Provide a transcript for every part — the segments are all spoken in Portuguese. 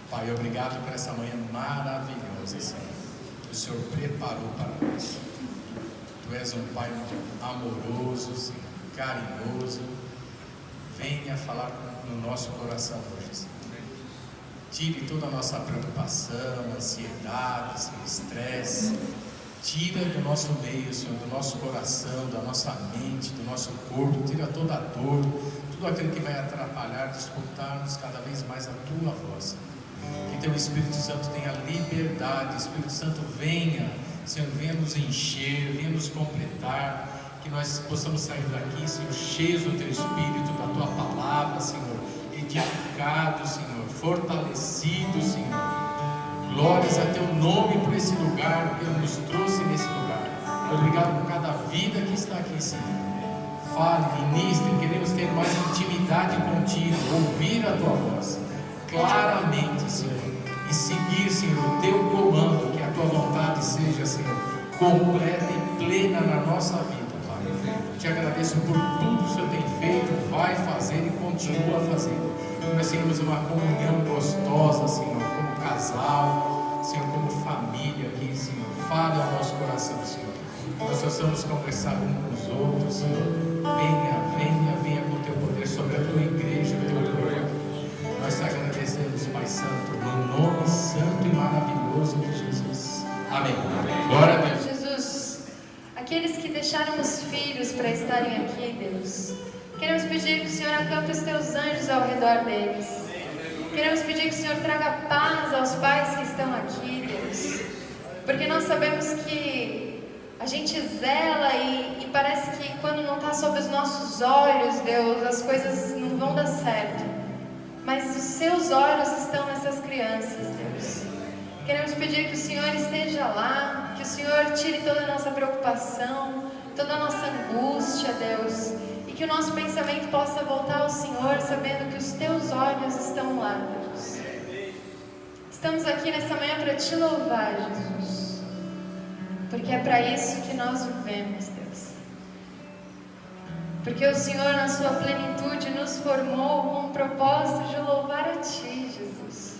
Pai, obrigado por essa manhã maravilhosa, Senhor. O Senhor preparou para nós. Tu és um Pai amoroso, Senhor, carinhoso. Venha falar no nosso coração hoje, Senhor. Tire toda a nossa preocupação, ansiedade, Senhor, estresse. Tira do nosso meio, Senhor, do nosso coração, da nossa mente, do nosso corpo. Tira toda a dor, tudo aquilo que vai atrapalhar de escutarmos cada vez mais a Tua voz. Que Teu Espírito Santo tenha liberdade. Espírito Santo, venha, Senhor, venha nos encher, venha nos completar. Que nós possamos sair daqui, Senhor, cheios do Teu Espírito, da Tua palavra, Senhor, edificados, Senhor, fortalecidos, Senhor. Glórias a Teu nome por esse lugar, que nos trouxe nesse lugar. Obrigado por cada vida que está aqui, Senhor. Fale, ministre, queremos ter mais intimidade contigo, ouvir a Tua voz claramente, Senhor, e seguir, Senhor, o Teu comando, que a Tua vontade seja, Senhor, completa e plena na nossa vida, Pai. Te agradeço por tudo que o Senhor tem feito, vai fazer e continua fazendo. Que nós tenhamos uma comunhão gostosa, Senhor, como casal, Senhor, como família aqui, Senhor. Fale ao nosso coração, Senhor. Nós possamos conversar uns com os outros, Senhor. Venha com o Teu poder sobre a Tua igreja, o Teu corpo. Nós te agradecemos, Pai Santo, no nome santo e maravilhoso de Jesus. Amém. Glória a Deus. Jesus, aqueles que deixaram os filhos para estarem aqui, Deus, queremos pedir que o Senhor acampe os Teus anjos ao redor deles. Queremos pedir que o Senhor traga paz aos pais que estão aqui, Deus, porque nós sabemos que a gente zela e parece que quando não está sob os nossos olhos, Deus, as coisas não vão dar certo. Mas os Seus olhos estão nessas crianças, Deus. Queremos pedir que o Senhor esteja lá, que o Senhor tire toda a nossa preocupação, toda a nossa angústia, Deus, e que o nosso pensamento possa voltar ao Senhor, sabendo que os Teus olhos estão lá, Deus. Estamos aqui nessa manhã para Te louvar, Jesus, porque é para isso que nós vivemos, Deus. Porque o Senhor, na Sua plenitude, nos formou com o propósito de louvar a Ti, Jesus.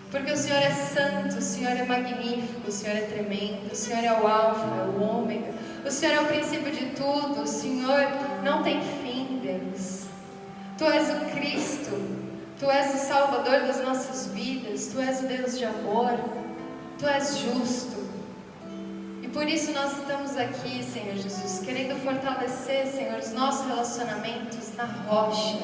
Porque o Senhor é santo, o Senhor é magnífico, o Senhor é tremendo, o Senhor é o alfa, o ômega, o Senhor é o princípio de tudo, o Senhor não tem fim, Deus. Tu és o Cristo, Tu és o Salvador das nossas vidas, Tu és o Deus de amor, Tu és justo. E por isso nós estamos aqui, Senhor Jesus, querendo fortalecer, Senhor, os nossos relacionamentos na rocha.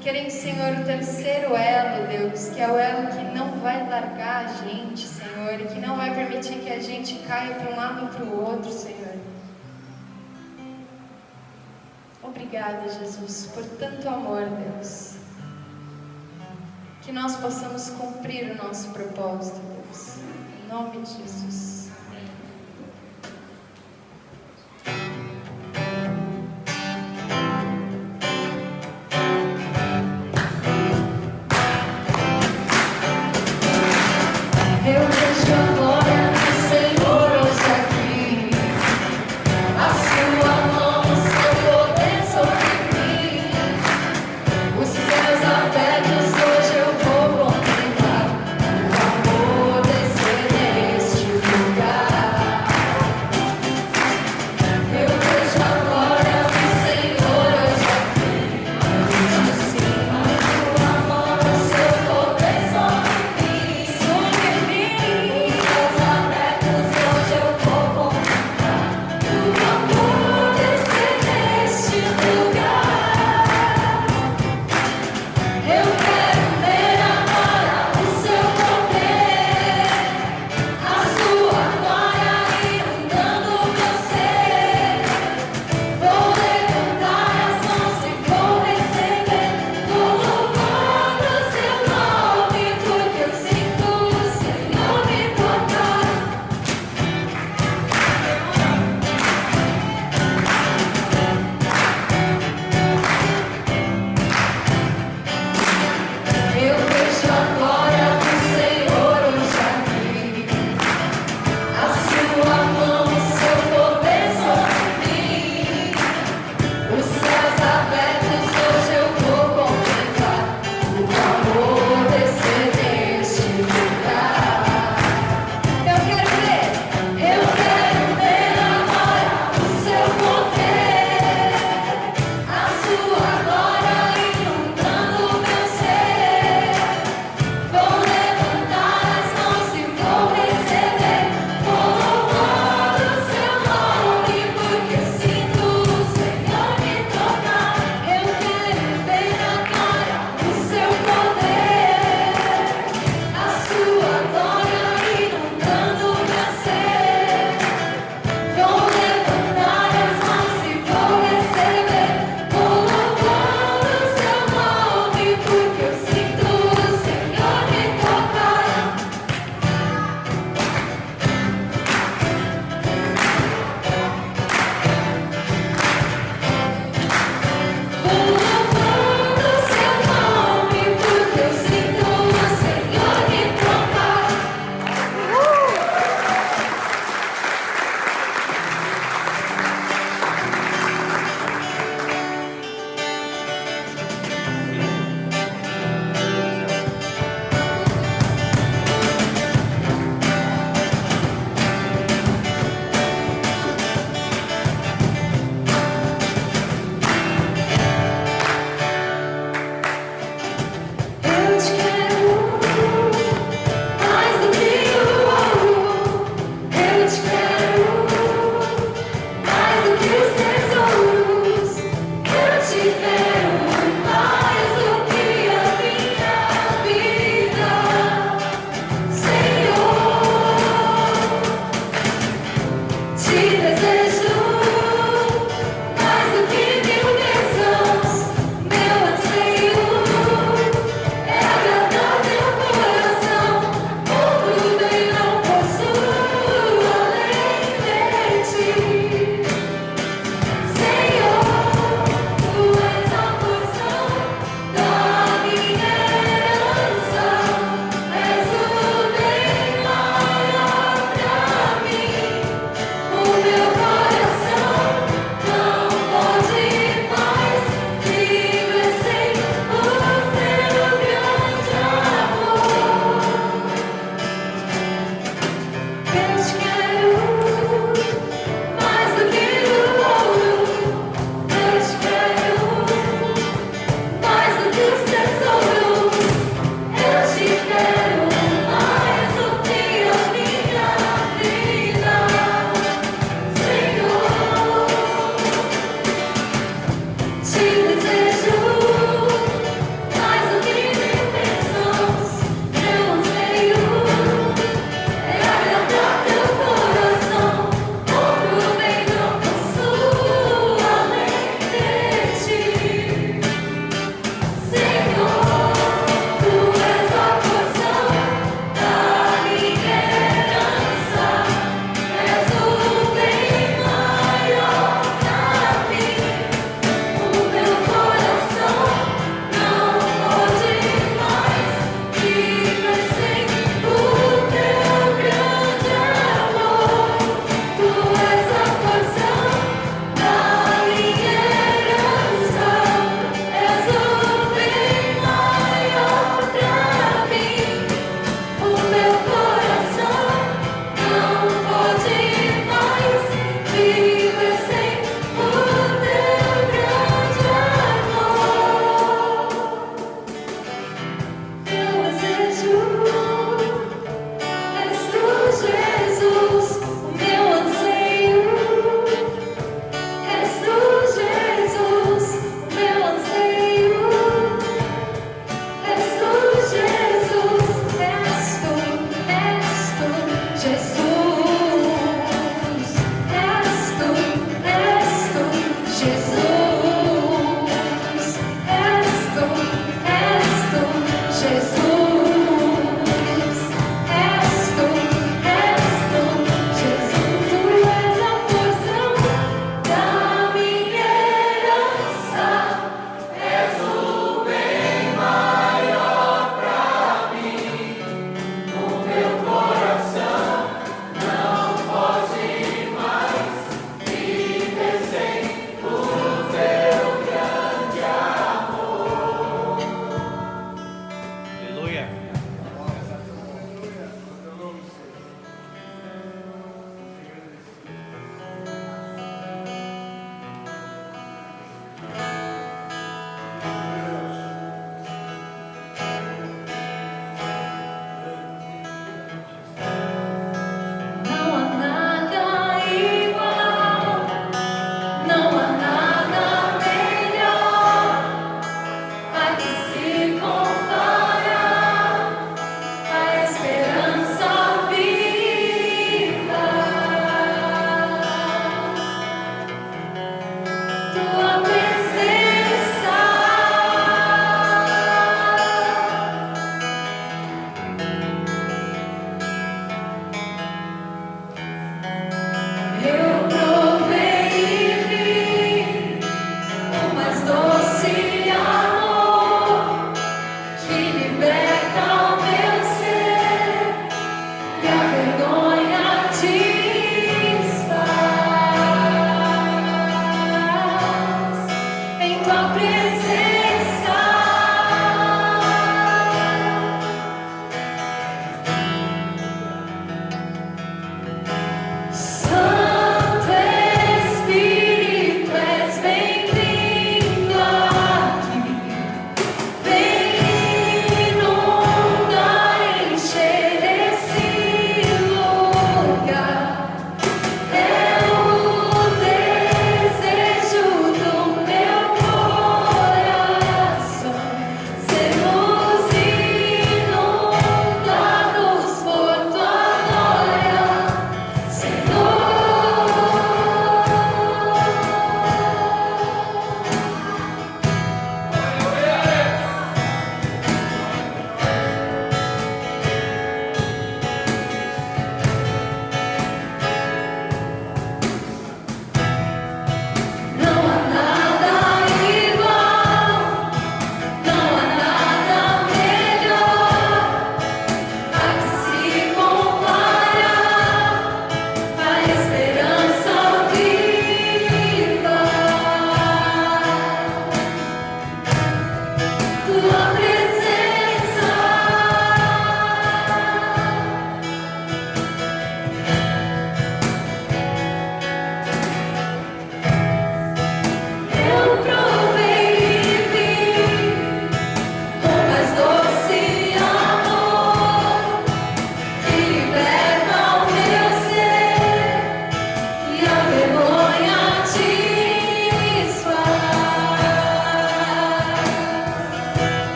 Querendo, Senhor, o terceiro elo, Deus, que é o elo que não vai largar a gente, Senhor, e que não vai permitir que a gente caia para um lado ou para o outro, Senhor. Obrigada, Jesus, por tanto amor, Deus. Que nós possamos cumprir o nosso propósito, Deus. Em nome de Jesus. Hoje eu vou contemplar o amor desse celeste.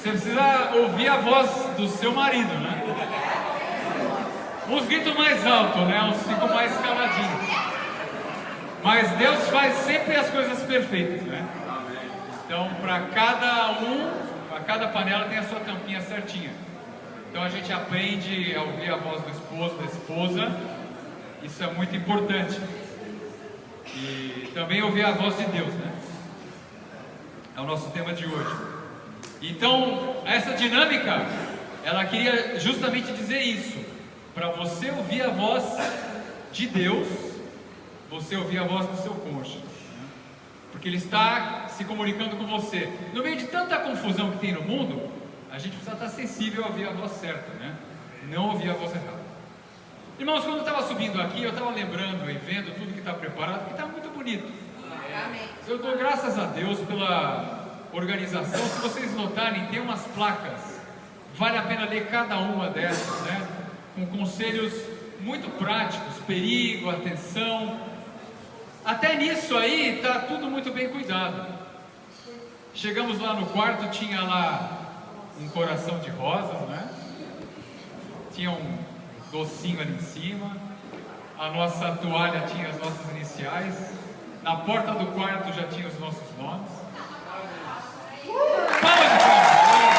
Você precisa ouvir a voz do seu marido, né? Uns gritam mais alto, né? Uns ficam mais caladinhos. Mas Deus faz sempre as coisas perfeitas, né? Então, para cada panela tem a sua tampinha certinha. Então a gente aprende a ouvir a voz do esposo, da esposa. Isso é muito importante. E também ouvir a voz de Deus, né? É o nosso tema de hoje. Então, essa dinâmica, ela queria justamente dizer isso. Para você ouvir a voz de Deus, você ouvir a voz do seu cônjuge, né? Porque ele está se comunicando com você. No meio de tanta confusão que tem no mundo, a gente precisa estar sensível a ouvir a voz certa, né? Não ouvir a voz errada. Irmãos, quando eu estava subindo aqui, eu estava lembrando e vendo tudo que está preparado, que está muito bonito. Eu dou graças a Deus pela organização. Se vocês notarem, tem umas placas. Vale a pena ler cada uma dessas, né? Com conselhos muito práticos, perigo, atenção. Até nisso aí está tudo muito bem cuidado. Chegamos lá no quarto, tinha lá um coração de rosas, né? Tinha um docinho ali em cima. A nossa toalha tinha as nossas iniciais. Na porta do quarto já tinha os nossos nomes. Palma de palmas!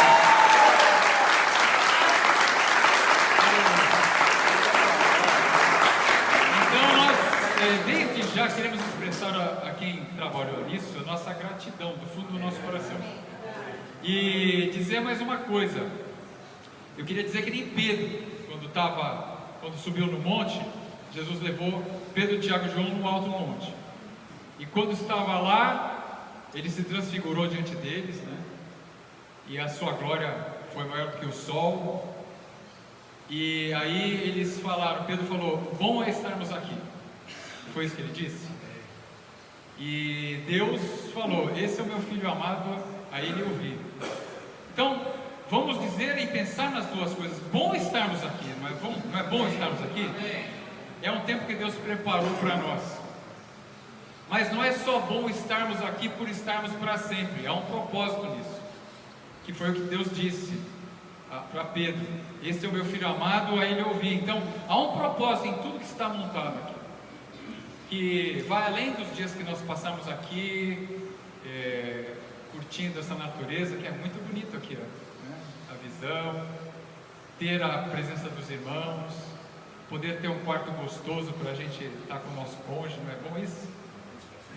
Então nós, desde já, queremos expressar a quem trabalhou nisso a nossa gratidão do fundo do nosso coração. E dizer mais uma coisa. Eu queria dizer que nem Pedro, quando subiu no monte, Jesus levou Pedro, Tiago e João no alto monte. E quando estava lá, ele se transfigurou diante deles, né? E a sua glória foi maior do que o sol. E aí eles falaram, Pedro falou, bom é estarmos aqui. Foi isso que ele disse. E Deus falou, esse é o meu filho amado, a ele ouvi. Então, vamos dizer e pensar nas duas coisas. Bom estarmos aqui, não é bom estarmos aqui? É um tempo que Deus preparou para nós. Mas não é só bom estarmos aqui por estarmos para sempre. Há um propósito nisso, que foi o que Deus disse para Pedro. Esse é o meu filho amado, a ele ouvi. Então, há um propósito em tudo que está montado aqui, que vai além dos dias que nós passamos aqui, curtindo essa natureza, que é muito bonito aqui, né? A visão, ter a presença dos irmãos, poder ter um quarto gostoso para a gente estar com o nosso cônjuge, não é bom isso?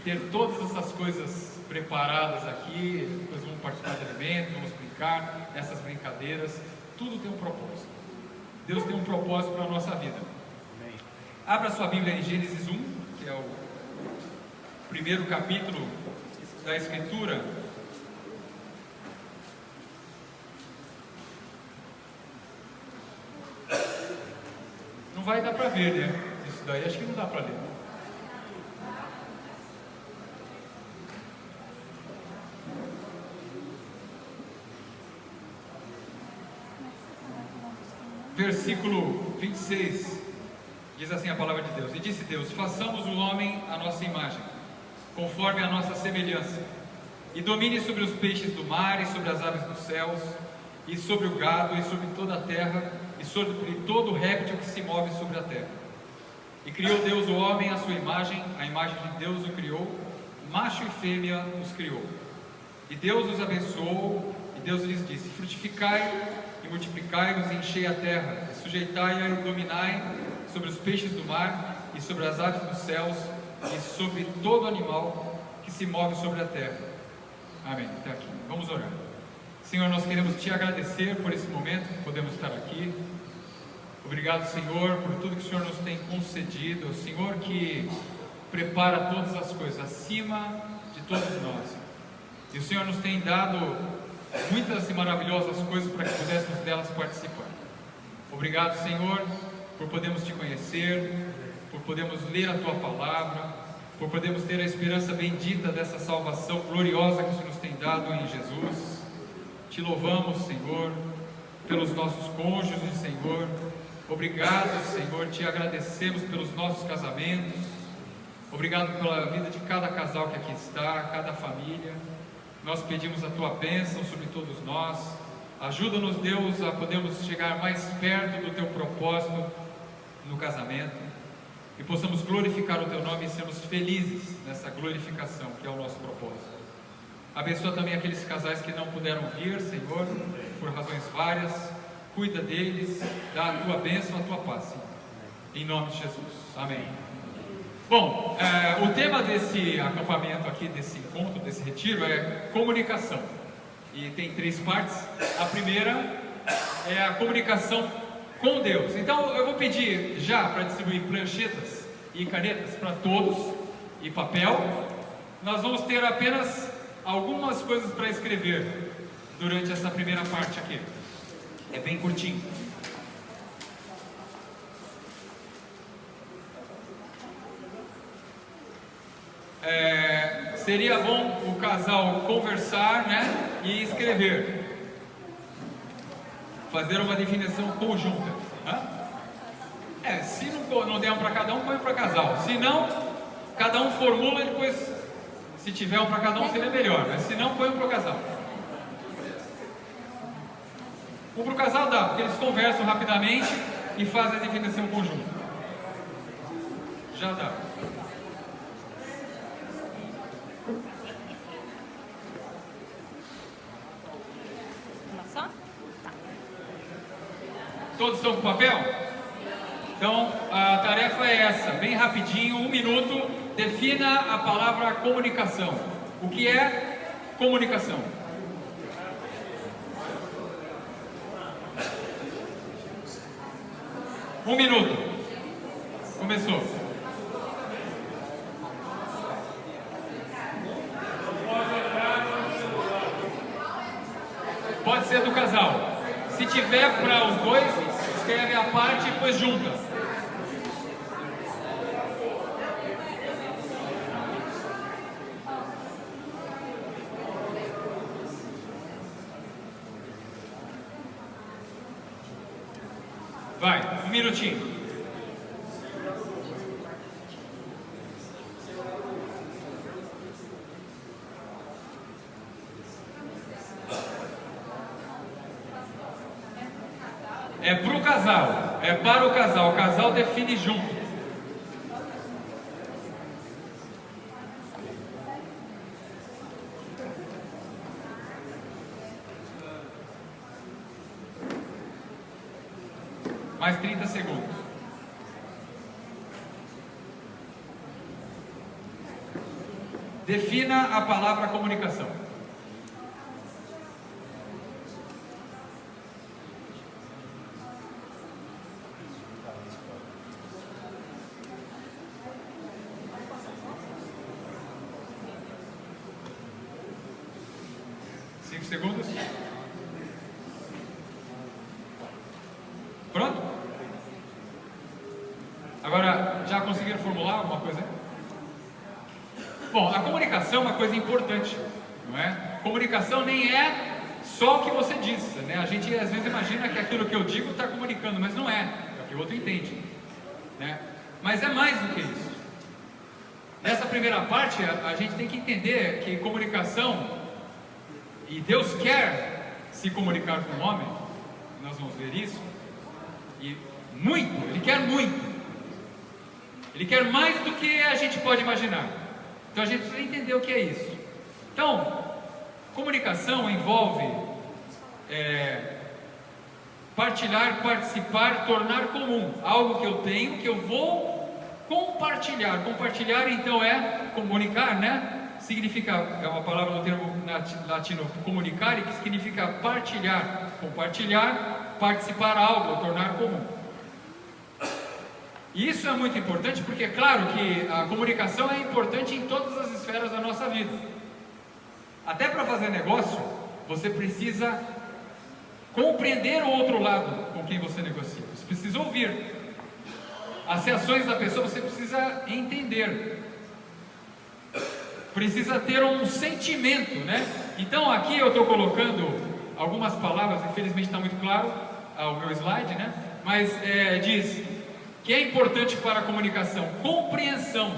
Ter todas essas coisas preparadas aqui, depois vamos participar de alimento, vamos brincar, essas brincadeiras, tudo tem um propósito. Deus tem um propósito para a nossa vida. Amém. Abra sua Bíblia em Gênesis 1, que é o primeiro capítulo da Escritura. Não vai dar para ver, né? Isso daí acho que não dá para ler, né? Versículo 26, diz assim a palavra de Deus: E disse Deus, façamos o homem à nossa imagem, conforme a nossa semelhança, e domine sobre os peixes do mar, e sobre as aves dos céus, e sobre o gado, e sobre toda a terra, e sobre todo o réptil que se move sobre a terra. E criou Deus o homem à sua imagem, a imagem de Deus o criou, macho e fêmea os criou. E Deus os abençoou, e Deus lhes disse: frutificai e multiplicai-vos e enchei a terra, e sujeitai-a e dominai sobre os peixes do mar, e sobre as aves dos céus, e sobre todo animal que se move sobre a terra. Amém. Até aqui. Vamos orar. Senhor, nós queremos Te agradecer por esse momento que podemos estar aqui. Obrigado, Senhor, por tudo que o Senhor nos tem concedido. O Senhor que prepara todas as coisas acima de todos nós. E o Senhor nos tem dado muitas e maravilhosas coisas para que pudéssemos delas participar. Obrigado, Senhor, por podermos Te conhecer, por podermos ler a Tua palavra, por podermos ter a esperança bendita dessa salvação gloriosa que o Senhor nos tem dado em Jesus. Te louvamos, Senhor, pelos nossos cônjuges, Senhor. Obrigado, Senhor, Te agradecemos pelos nossos casamentos. Obrigado pela vida de cada casal que aqui está, cada família. Nós pedimos a Tua bênção sobre todos nós, Ajuda-nos, Deus, a podermos chegar mais perto do Teu propósito no casamento e possamos glorificar o Teu nome e sermos felizes nessa glorificação que é o nosso propósito. Abençoa também aqueles casais que não puderam vir, Senhor, por razões várias. Cuida deles, dá a Tua bênção, a Tua paz, Senhor. Em nome de Jesus. Amém. Bom, o tema desse acampamento aqui, desse encontro, desse retiro é comunicação. E tem 3 partes. A primeira é a comunicação com Deus. Então eu vou pedir já para distribuir pranchetas e canetas para todos e papel. Nós vamos ter apenas algumas coisas para escrever durante essa primeira parte aqui. É bem curtinho. Seria bom o casal conversar, né, e escrever, fazer uma definição conjunta, né? Se não der um para cada um, põe para casal. Se não, cada um formula e depois, se tiver um para cada um, seria melhor. Mas se não, põe um para o casal. Um para o casal dá, porque eles conversam rapidamente e fazem a definição conjunta. Já dá. Todos estão com papel? Então a tarefa é essa, bem rapidinho, 1 minuto. Defina a palavra comunicação. O que é comunicação? Um minuto. Começou. Pode ser do casal. Se tiver para os dois, escreve a parte e depois junta. Vai, 1 minutinho. É para o casal, é para o casal define junto. Mais 30 segundos. Defina a palavra comunicação. Segundos. Pronto? Agora, já conseguiram formular alguma coisa? Bom, a comunicação é uma coisa importante, não é? Comunicação nem é só o que você diz, né? A gente às vezes imagina que aquilo que eu digo está comunicando, mas não é. É o que o outro entende, né? Mas é mais do que isso. Nessa primeira parte, a gente tem que entender que comunicação, e Deus quer se comunicar com o homem, nós vamos ver isso, e muito, Ele quer muito, Ele quer mais do que a gente pode imaginar. Então a gente precisa entender o que é isso. Então, comunicação envolve partilhar, participar, tornar comum, algo que eu tenho, que eu vou compartilhar. Compartilhar então é comunicar, né? Significa, é uma palavra do termo latino comunicare, que significa partilhar, compartilhar, participar algo, tornar comum. E isso é muito importante porque é claro que a comunicação é importante em todas as esferas da nossa vida. Até para fazer negócio, você precisa compreender o outro lado com quem você negocia. Você precisa ouvir. As reações da pessoa você precisa entender. Precisa ter um sentimento, né? Então aqui eu estou colocando algumas palavras, infelizmente está muito claro o meu slide, né? Mas diz que é importante para a comunicação: compreensão,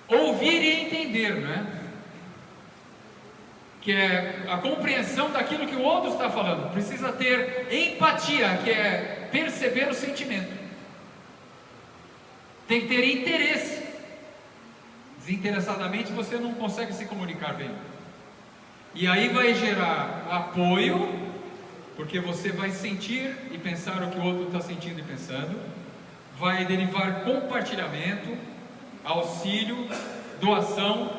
ouvir e entender, né? que é a compreensão daquilo que o outro está falando. Precisa ter empatia, que é perceber o sentimento. Tem que ter interesse. Desinteressadamente você não consegue se comunicar bem. E aí vai gerar apoio, porque você vai sentir e pensar o que o outro está sentindo e pensando. Vai derivar compartilhamento, auxílio, doação,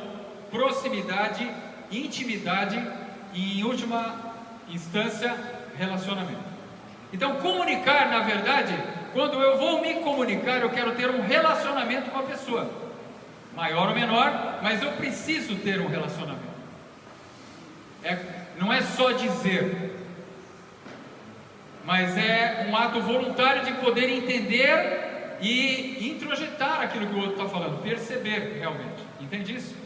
proximidade, intimidade e, em última instância, relacionamento. Então, comunicar, na verdade, quando eu vou me comunicar, eu quero ter um relacionamento com a pessoa, maior ou menor, mas eu preciso ter um relacionamento. Não é só dizer, mas é um ato voluntário de poder entender e introjetar aquilo que o outro está falando, perceber realmente. Entende isso?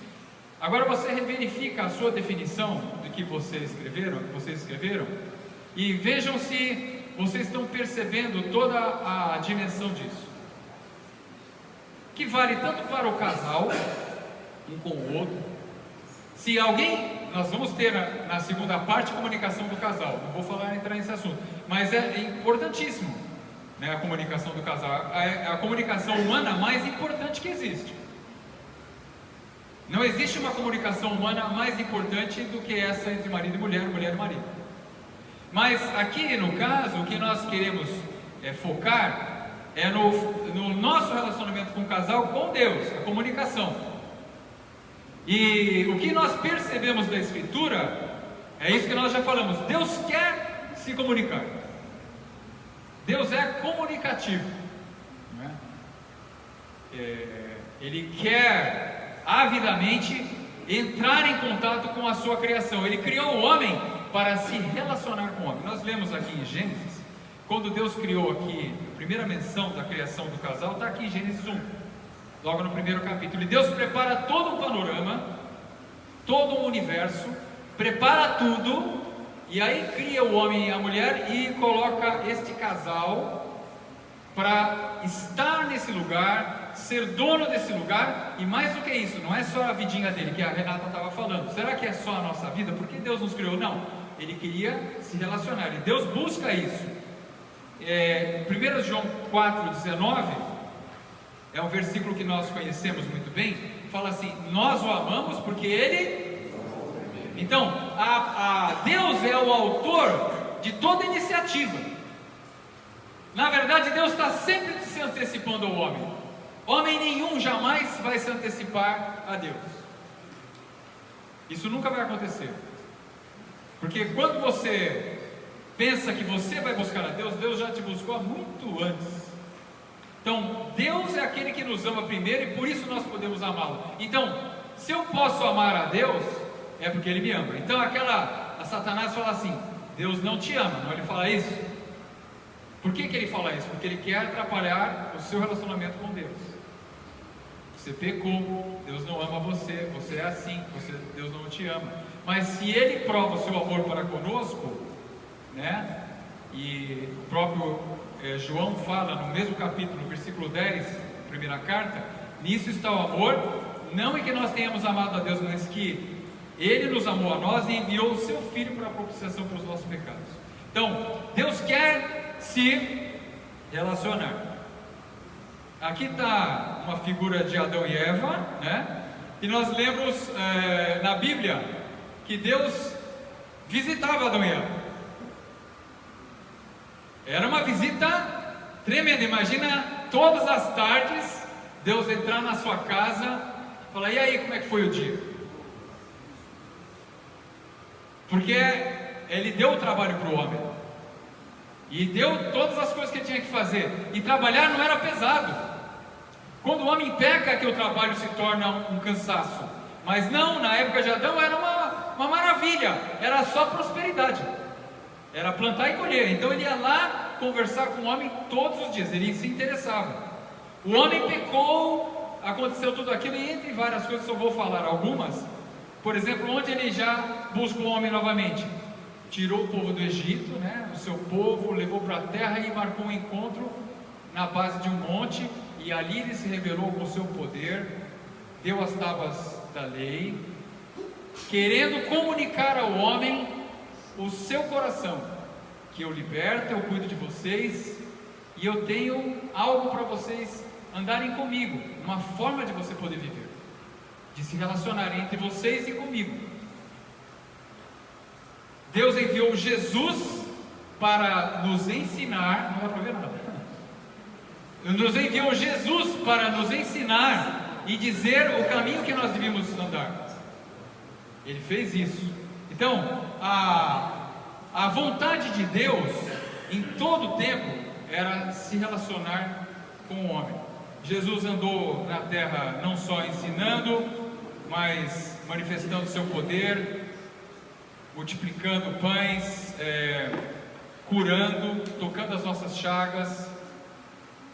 Agora você verifica a sua definição do que vocês escreveram, e vejam se vocês estão percebendo toda a dimensão disso. Que vale tanto para o casal, um com o outro. Se alguém, nós vamos ter na segunda parte a comunicação do casal, não vou entrar nesse assunto, mas é importantíssimo, né, a comunicação do casal, a comunicação humana mais importante que existe. Não existe uma comunicação humana mais importante do que essa entre marido e mulher, mulher e marido. Mas aqui no caso, o que nós queremos focar é no nosso relacionamento com o casal, com Deus, a comunicação. E o que nós percebemos da Escritura é isso que nós já falamos. Deus quer se comunicar. Deus é comunicativo, não é? Ele quer avidamente entrar em contato com a sua criação. Ele criou o homem para se relacionar com o homem. Nós lemos aqui em Gênesis, quando Deus criou aqui, a primeira menção da criação do casal está aqui em Gênesis 1, logo no primeiro capítulo. E Deus prepara todo um panorama, todo um universo, prepara tudo, e aí cria o homem e a mulher e coloca este casal para estar nesse lugar, ser dono desse lugar. E mais do que isso, não é só a vidinha dele, que a Renata estava falando. Será que é só a nossa vida? Por que Deus nos criou? Não, Ele queria se relacionar, e Deus busca isso. 1 João 4,19 é um versículo que nós conhecemos muito bem. Fala assim: nós o amamos porque Ele... Então, Deus é o autor de toda iniciativa. Na verdade, Deus está sempre se antecipando ao homem. Homem nenhum jamais vai se antecipar a Deus. Isso nunca vai acontecer. Porque quando você pensa que você vai buscar a Deus, Deus já te buscou há muito antes. Então, Deus é aquele que nos ama primeiro, e por isso nós podemos amá-lo. Então, se eu posso amar a Deus, é porque Ele me ama. Então, a Satanás fala assim: Deus não te ama. Não, ele fala isso. Por que ele fala isso? Porque ele quer atrapalhar o seu relacionamento com Deus. Você pecou, Deus não ama você, você é assim, Deus não te ama. Mas se Ele prova o seu amor para conosco, né? E o próprio João fala no mesmo capítulo, no versículo 10, primeira carta: nisso está o amor, não é que nós tenhamos amado a Deus, mas que Ele nos amou a nós e enviou o seu Filho para a propiciação para os nossos pecados. Então, Deus quer se relacionar. Aqui está uma figura de Adão e Eva, né? E nós lemos na Bíblia que Deus visitava Adão e Eva. Era uma visita tremenda. Imagina todas as tardes Deus entrar na sua casa e falar: e aí, como é que foi o dia? Porque Ele deu o trabalho para o homem, e deu todas as coisas que ele tinha que fazer. E trabalhar não era pesado. Quando o homem peca é que o trabalho se torna um cansaço. Mas não, na época de Adão era uma maravilha. Era só prosperidade. Era plantar e colher. Então ele ia lá conversar com o homem todos os dias. Ele se interessava. O homem pecou, aconteceu tudo aquilo, e entre várias coisas, só vou falar algumas. Por exemplo, onde ele já busca o homem novamente? Tirou o povo do Egito, né, o seu povo, levou para a terra e marcou um encontro na base de um monte, e ali ele se revelou com o seu poder, deu as tábuas da lei, querendo comunicar ao homem o seu coração, que eu liberto, eu cuido de vocês, e eu tenho algo para vocês andarem comigo, uma forma de você poder viver, de se relacionar entre vocês e comigo. Deus enviou Jesus para nos ensinar, não dá para ver nada. Nos enviou Jesus para nos ensinar e dizer o caminho que nós devíamos andar. Ele fez isso. Então, a vontade de Deus em todo o tempo era se relacionar com o homem. Jesus andou na terra não só ensinando, mas manifestando seu poder, multiplicando pães, curando, tocando as nossas chagas,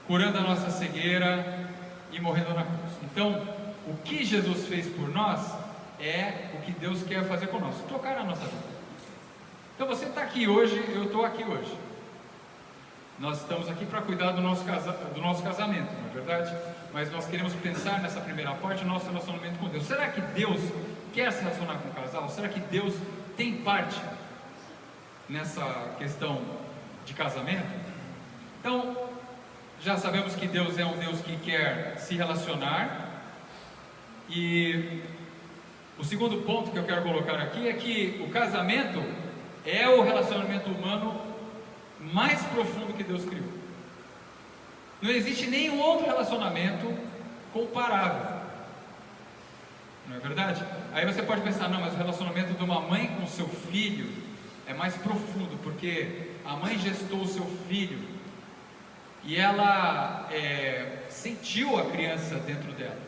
curando a nossa cegueira e morrendo na cruz. Então, o que Jesus fez por nós é o que Deus quer fazer conosco, tocar a nossa vida. Então você está aqui hoje, eu estou aqui hoje. Nós estamos aqui para cuidar do nosso casamento, não é verdade? Mas nós queremos pensar nessa primeira parte, o nosso relacionamento com Deus. Será que Deus quer se relacionar com o casal? Será que Deus tem parte nessa questão de casamento? Então, já sabemos que Deus é um Deus que quer se relacionar. E o segundo ponto que eu quero colocar aqui é que o casamento é o relacionamento humano mais profundo que Deus criou. Não existe nenhum outro relacionamento comparável, não é verdade? Aí você pode pensar, não, mas o relacionamento de uma mãe com seu filho é mais profundo, porque a mãe gestou o seu filho e ela sentiu a criança dentro dela,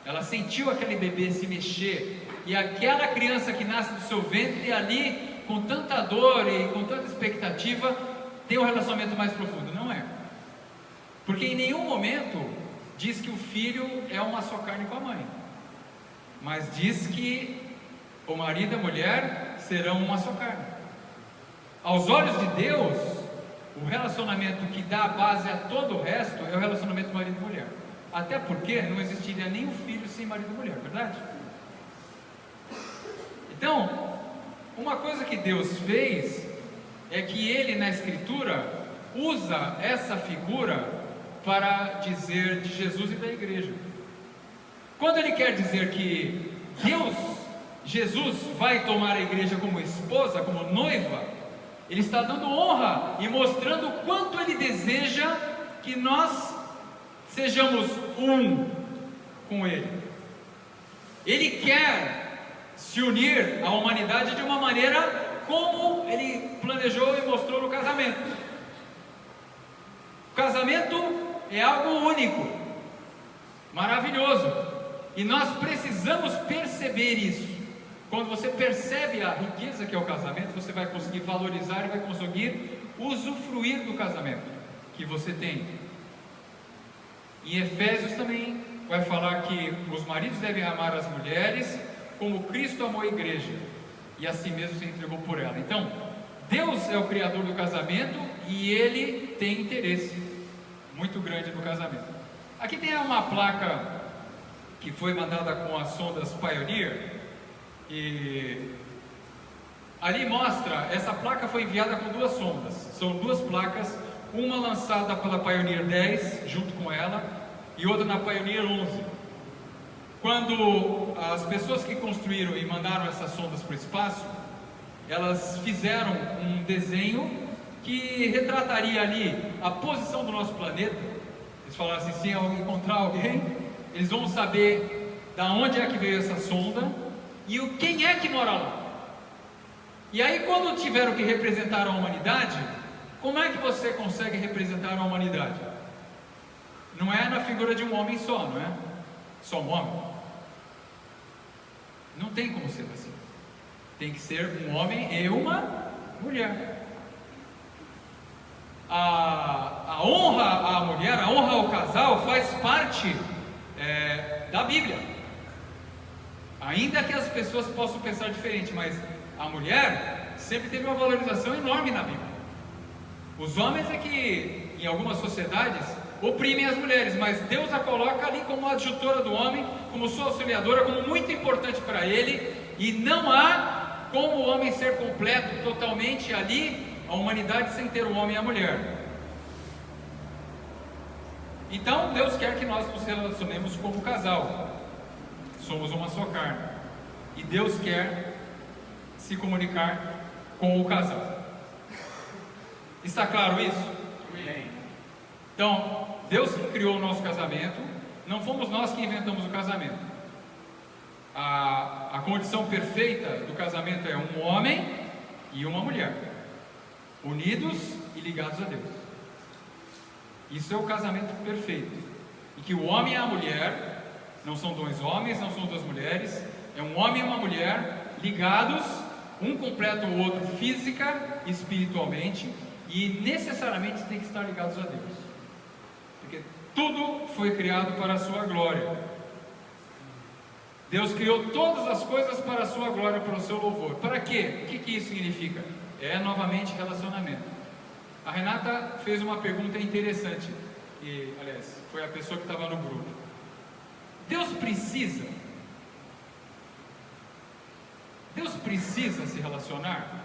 ela sentiu aquele bebê se mexer, e aquela criança que nasce do seu ventre ali, com tanta dor e com tanta expectativa, tem um relacionamento mais profundo. Não é, porque em nenhum momento diz que o filho é uma só carne com a mãe, mas diz que o marido e a mulher serão uma só carne. Aos olhos de Deus, o relacionamento que dá a base a todo o resto é o relacionamento marido e mulher. Até porque não existiria nenhum filho sem marido e mulher, verdade? Então, uma coisa que Deus fez é que Ele na Escritura usa essa figura para dizer de Jesus e da igreja. Quando Ele quer dizer que Jesus vai tomar a igreja como esposa, como noiva, Ele está dando honra e mostrando o quanto Ele deseja que nós sejamos um com Ele. Ele quer se unir à humanidade de uma maneira como Ele planejou e mostrou no casamento. O casamento é algo único, maravilhoso, e nós precisamos perceber isso. Quando você percebe a riqueza que é o casamento, você vai conseguir valorizar e vai conseguir usufruir do casamento que você tem. Em Efésios também vai falar que os maridos devem amar as mulheres como Cristo amou a igreja e a si mesmo se entregou por ela. Então, Deus é o criador do casamento e Ele tem interesse muito grande no casamento. Aqui tem uma placa que foi mandada com as sondas Pioneer, e ali mostra, essa placa foi enviada com duas sondas, são duas placas, uma lançada pela Pioneer 10 junto com ela e outra na Pioneer 11. Quando as pessoas que construíram e mandaram essas sondas para o espaço, elas fizeram um desenho que retrataria ali a posição do nosso planeta. Eles falaram assim, se encontrar alguém, eles vão saber da onde é que veio essa sonda e quem é que mora lá. E aí, quando tiveram que representar a humanidade, como é que você consegue representar a humanidade? Não é na figura de um homem só, não é? Só um homem. Não tem como ser assim. Tem que ser um homem e uma mulher. A honra à mulher, a honra ao casal faz parte da Bíblia. Ainda que as pessoas possam pensar diferente, mas a mulher sempre teve uma valorização enorme na Bíblia. Os homens é que, em algumas sociedades, oprimem as mulheres, mas Deus a coloca ali como adjutora do homem, como sua auxiliadora, como muito importante para ele, e não há como o homem ser completo totalmente ali, a humanidade, sem ter o homem e a mulher. Então Deus quer que nós nos relacionemos como casal, somos uma só carne, e Deus quer se comunicar com o casal. Está claro isso? Amém. Então, Deus que criou o nosso casamento, não fomos nós que inventamos o casamento. A condição perfeita do casamento é um homem e uma mulher, unidos e ligados a Deus. Isso é o casamento perfeito. E que o homem e a mulher, não são dois homens, não são duas mulheres, é um homem e uma mulher ligados, um completa o outro física e espiritualmente, e necessariamente tem que estar ligados a Deus, porque tudo foi criado para a sua glória. Deus criou todas as coisas para a sua glória, para o seu louvor. Para quê? O que isso significa? É novamente relacionamento. A Renata fez uma pergunta interessante, e aliás, foi a pessoa que estava no grupo. Deus precisa se relacionar?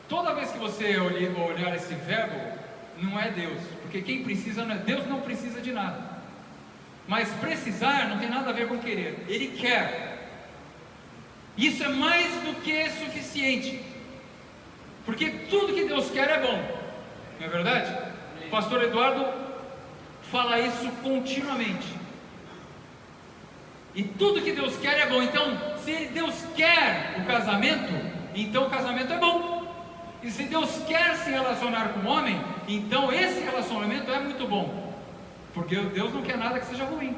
Toda vez que você olhar esse verbo, não é Deus, porque quem precisa não é Deus, não precisa de nada. Mas precisar não tem nada a ver com querer, Ele quer. Isso é mais do que suficiente, porque tudo que Deus quer é bom, não é verdade? O pastor Eduardo fala isso continuamente. E tudo que Deus quer é bom. Então, se Deus quer o casamento, então o casamento é bom. E se Deus quer se relacionar com o homem, então esse relacionamento é muito bom, porque Deus não quer nada que seja ruim.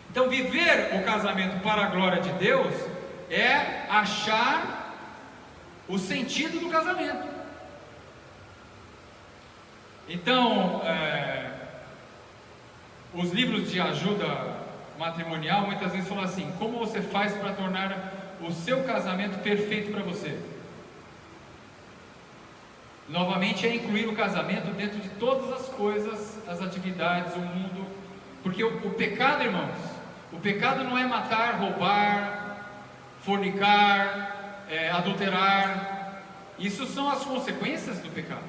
Então viver o casamento para a glória de Deus é achar o sentido do casamento. Então os livros de ajuda matrimonial muitas vezes falam assim: como você faz para tornar o seu casamento perfeito para você? Novamente é incluir o casamento dentro de todas as coisas, as atividades, o mundo, porque o pecado, irmãos, o pecado não é matar, roubar, fornicar, adulterar. Isso são as consequências do pecado.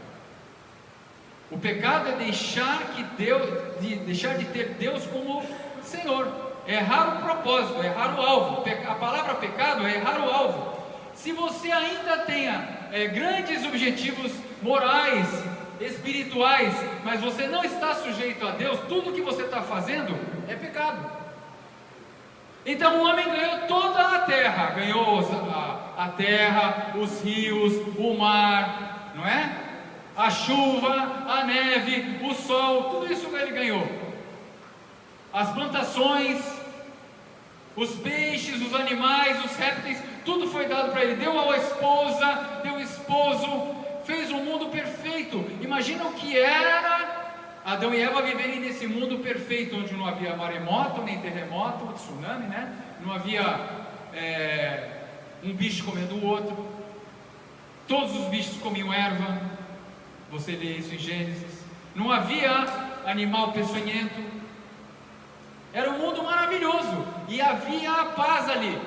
O pecado é deixar de ter Deus como Senhor, é errar o propósito, é errar o alvo. A palavra pecado é errar o alvo. Se você ainda tenha grandes objetivos morais, espirituais, mas você não está sujeito a Deus, tudo que você está fazendo é pecado. Então o homem ganhou toda a terra, ganhou a terra, os rios, o mar, não é? A chuva, a neve, o sol, tudo isso ele ganhou. As plantações, os peixes, os animais, os répteis, tudo foi dado para ele. Deu a esposa, deu o esposo, fez um mundo perfeito. Imagina o que era Adão e Eva viverem nesse mundo perfeito, onde não havia maremoto, nem terremoto, tsunami, né? Não havia um bicho comendo o outro. Todos os bichos comiam erva. Você lê isso em Gênesis. Não havia animal peçonhento. Era um mundo maravilhoso e havia a paz ali.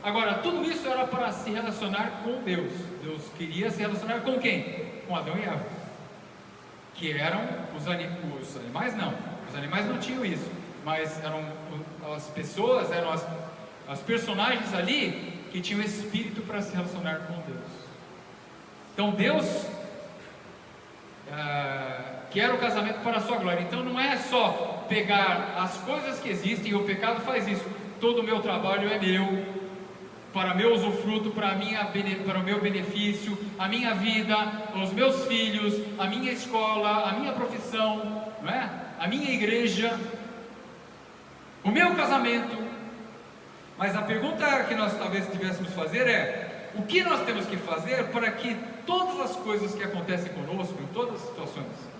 Agora, tudo isso era para se relacionar com Deus. Deus queria se relacionar com quem? Com Adão e Eva, que eram os animais. Não, os animais não tinham isso, mas eram as pessoas, eram as personagens ali que tinham espírito para se relacionar com Deus. Então Deus quer o casamento para a sua glória. Então não é só pegar as coisas que existem, e o pecado faz isso. Todo o meu trabalho é meu, para meu usufruto, para o meu benefício, a minha vida, os meus filhos, a minha escola, a minha profissão, não é? A minha igreja, o meu casamento. Mas a pergunta que nós talvez tivéssemos que fazer é: o que nós temos que fazer para que todas as coisas que acontecem conosco, em todas as situações,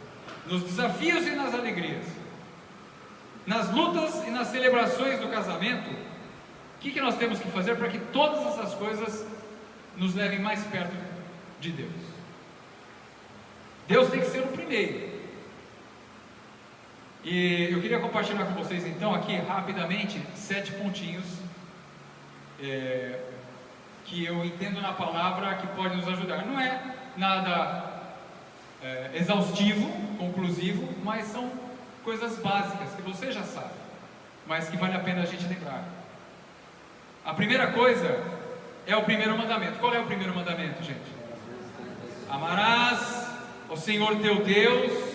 nos desafios e nas alegrias, nas lutas e nas celebrações do casamento, o que nós temos que fazer para que todas essas coisas nos levem mais perto de Deus? Deus tem que ser o primeiro. E eu queria compartilhar com vocês então aqui rapidamente 7 pontinhos que eu entendo na palavra que pode nos ajudar. Não é nada exaustivo, conclusivo, mas são coisas básicas que você já sabe, mas que vale a pena a gente lembrar. A primeira coisa é o primeiro mandamento. Qual é o primeiro mandamento, gente? Amarás ao Senhor teu Deus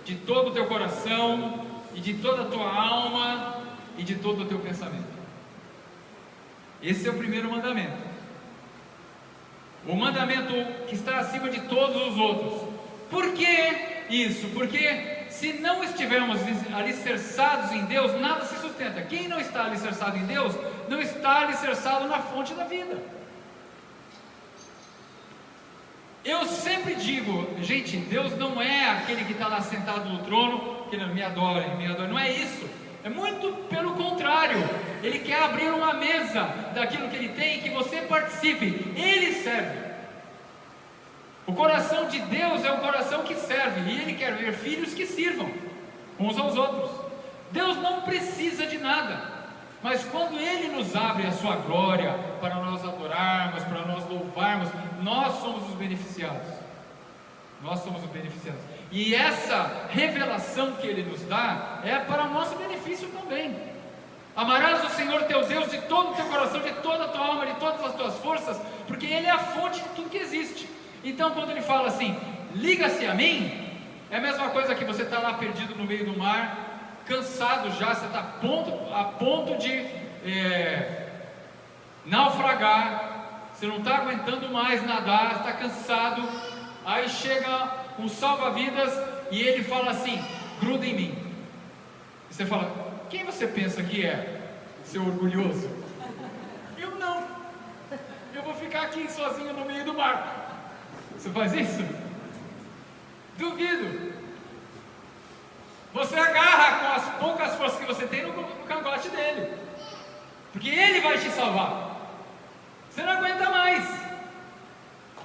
de todo o teu coração e de toda a tua alma e de todo o teu pensamento. Esse é o primeiro mandamento. O mandamento que está acima de todos os outros. Por que isso? Porque se não estivermos alicerçados em Deus, nada se sustenta. Quem não está alicerçado em Deus, não está alicerçado na fonte da vida. Eu sempre digo, gente, Deus não é aquele que está lá sentado no trono, que me adora, não é isso. É muito pelo contrário. Ele quer abrir uma mesa daquilo que Ele tem e que você participe. Ele serve. O coração de Deus é um coração que serve, e Ele quer ver filhos que sirvam uns aos outros. Deus não precisa de nada. Mas quando Ele nos abre a sua glória para nós adorarmos, para nós louvarmos, nós somos os beneficiados. Nós somos os beneficiados. E essa revelação que Ele nos dá é para o nosso benefício também. Amarás o Senhor teu Deus de todo o teu coração, de toda a tua alma, de todas as tuas forças, porque Ele é a fonte de tudo que existe. Então quando Ele fala assim, liga-se a mim, é a mesma coisa que você está lá perdido no meio do mar, cansado já, você está a ponto de naufragar, você não está aguentando mais nadar, está cansado, aí chega um salva-vidas e ele fala assim, gruda em mim. E você fala, quem você pensa que é, seu orgulhoso? Eu não, eu vou ficar aqui sozinho no meio do mar. Você faz isso? Duvido. Você agarra com as poucas forças que você tem no cangote dele, porque Ele vai te salvar. Você não aguenta mais.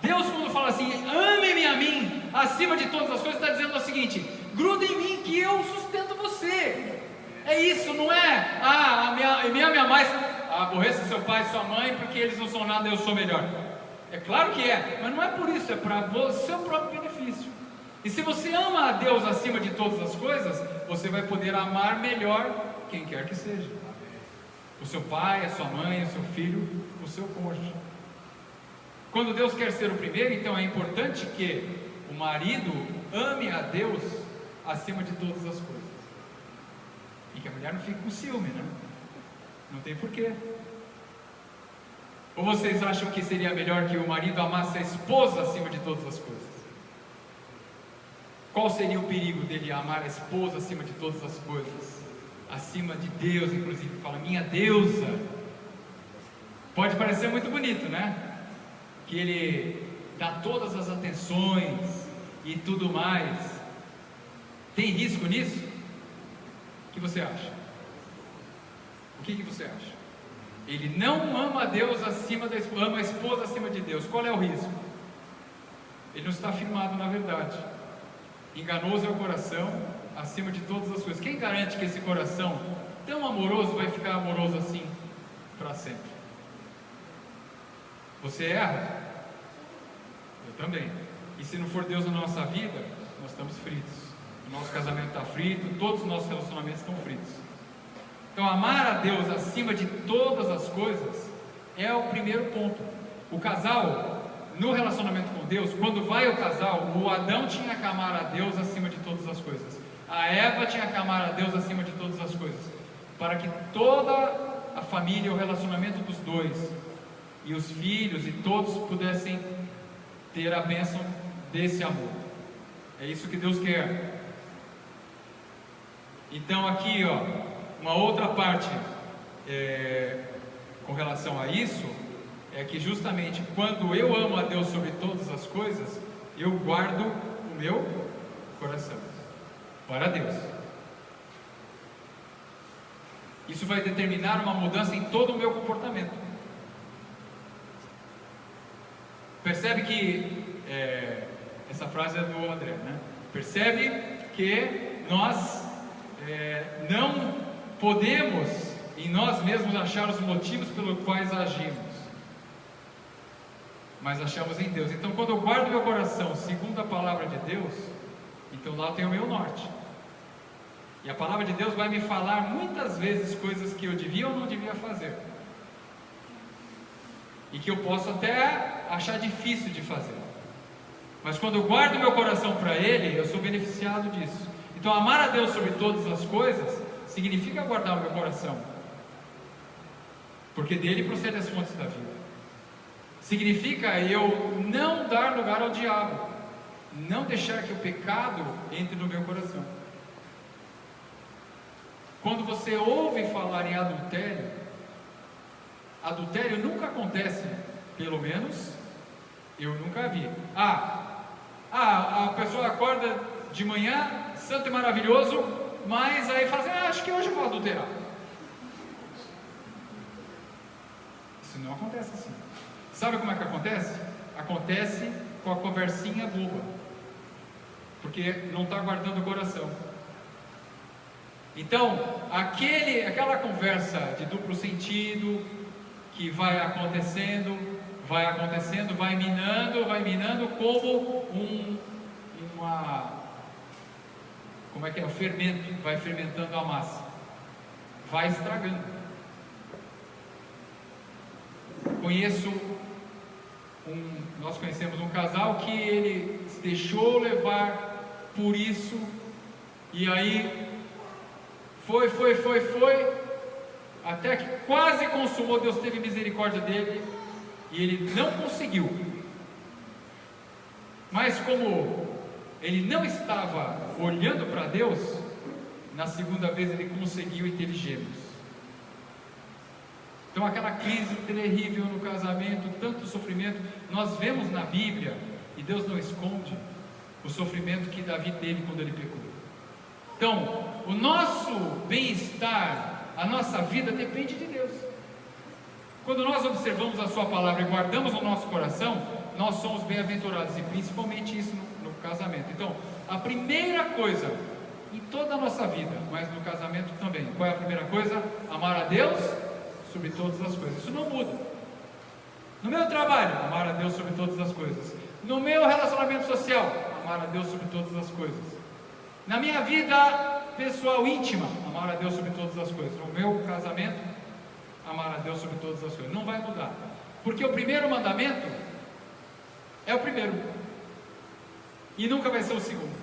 Deus, quando fala assim, ame-me a mim acima de todas as coisas, está dizendo o seguinte, gruda em mim que eu sustento você. É isso, não é me ame a mais, aborreça seu pai e sua mãe porque eles não são nada, eu sou melhor. É claro que é, mas não é por isso, é para o seu próprio benefício. E se você ama a Deus acima de todas as coisas, você vai poder amar melhor quem quer que seja. O seu pai, a sua mãe, o seu filho, o seu cônjuge. Quando Deus quer ser o primeiro, então é importante que o marido ame a Deus acima de todas as coisas. E que a mulher não fique com ciúme, né? Não tem porquê. Ou vocês acham que seria melhor que o marido amasse a esposa acima de todas as coisas? Qual seria o perigo dele amar a esposa acima de todas as coisas? Acima de Deus, inclusive, fala, minha deusa. Pode parecer muito bonito, né? Que ele dá todas as atenções e tudo mais. Tem risco nisso? O que você acha? O que você acha? Ele não ama a Deus acima da esposa, ama a esposa acima de Deus. Qual é o risco? Ele não está firmado na verdade. Enganoso é o coração acima de todas as coisas. Quem garante que esse coração tão amoroso vai ficar amoroso assim para sempre? Você erra? Eu também. E se não for Deus na nossa vida, nós estamos fritos. O nosso casamento está frito, todos os nossos relacionamentos estão fritos. Então amar a Deus acima de todas as coisas é o primeiro ponto. O casal, no relacionamento com Deus, quando vai ao casal, o Adão tinha que amar a Deus acima de todas as coisas, a Eva tinha que amar a Deus acima de todas as coisas, para que toda a família, o relacionamento dos dois, e os filhos e todos pudessem ter a bênção desse amor. É isso que Deus quer. Então aqui, uma outra parte com relação a isso, é que justamente quando eu amo a Deus sobre todas as coisas, eu guardo o meu coração para Deus. Isso vai determinar uma mudança em todo o meu comportamento. Percebe que essa frase é do André, né? Percebe que nós não podemos em nós mesmos achar os motivos pelos quais agimos, mas achamos em Deus. Então, quando eu guardo meu coração segundo a palavra de Deus, então lá eu tenho o meu norte. E a palavra de Deus vai me falar muitas vezes coisas que eu devia ou não devia fazer, e que eu posso até achar difícil de fazer, mas quando eu guardo meu coração para Ele, eu sou beneficiado disso. Então, amar a Deus sobre todas as coisas significa guardar o meu coração, porque dele procedem as fontes da vida. Significa eu não dar lugar ao diabo, não deixar que o pecado entre no meu coração. Quando você ouve falar em adultério, adultério nunca acontece, pelo menos eu nunca vi. A pessoa acorda de manhã, santo e maravilhoso, mas aí fala assim: acho que hoje eu vou adulterar. Isso não acontece assim. Sabe como é que acontece? Acontece com a conversinha boba, porque não está guardando o coração. Então, aquela conversa de duplo sentido, que vai acontecendo, vai minando como um fermento, vai fermentando a massa, vai estragando. Nós conhecemos um casal que ele se deixou levar por isso, e aí foi, até que quase consumou. Deus teve misericórdia dele, e ele não conseguiu, mas como ele não estava olhando para Deus, na segunda vez ele conseguiu e teve gêmeos. Então, aquela crise terrível no casamento, tanto sofrimento, nós vemos na Bíblia, e Deus não esconde o sofrimento que Davi teve quando ele pecou. Então, o nosso bem-estar, a nossa vida depende de Deus. Quando nós observamos a sua palavra e guardamos no nosso coração, nós somos bem-aventurados, e principalmente isso no casamento. Então, a primeira coisa em toda a nossa vida, mas no casamento também, qual é a primeira coisa? Amar a Deus sobre todas as coisas. Isso não muda. No meu trabalho, amar a Deus sobre todas as coisas. No meu relacionamento social, amar a Deus sobre todas as coisas. Na minha vida pessoal íntima, amar a Deus sobre todas as coisas. No meu casamento, amar a Deus sobre todas as coisas. Não vai mudar, porque o primeiro mandamento é o primeiro, e nunca vai ser o segundo.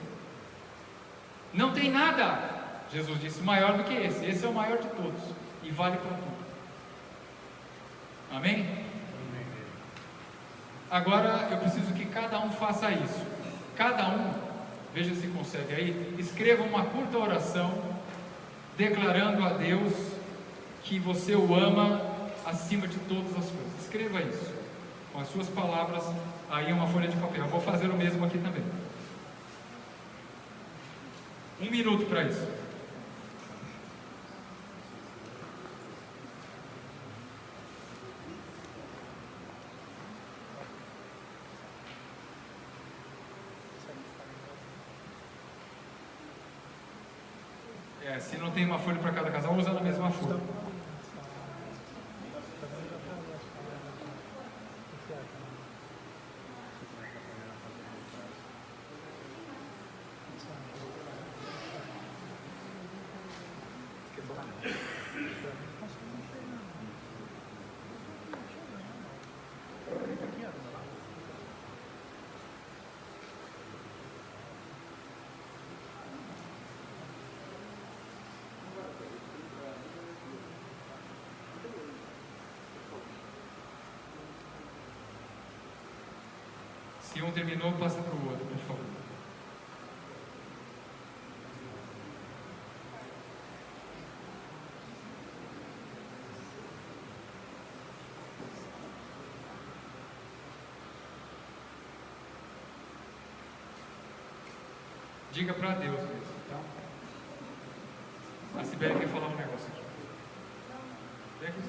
Não tem nada, Jesus disse, maior do que esse. Esse é o maior de todos, e vale para tudo. Amém? Agora eu preciso que cada um faça isso. Cada um, veja se consegue aí, escreva uma curta oração declarando a Deus que você o ama acima de todas as coisas. Escreva isso com as suas palavras aí em uma folha de papel. Eu vou fazer o mesmo aqui também. 1 minuto para isso. Se não tem uma folha para cada casal, usa a mesma folha. Se um terminou, passa para o outro, por favor. Diga para Deus mesmo, tá? A Sibeli quer falar um negócio aqui. Vem aqui.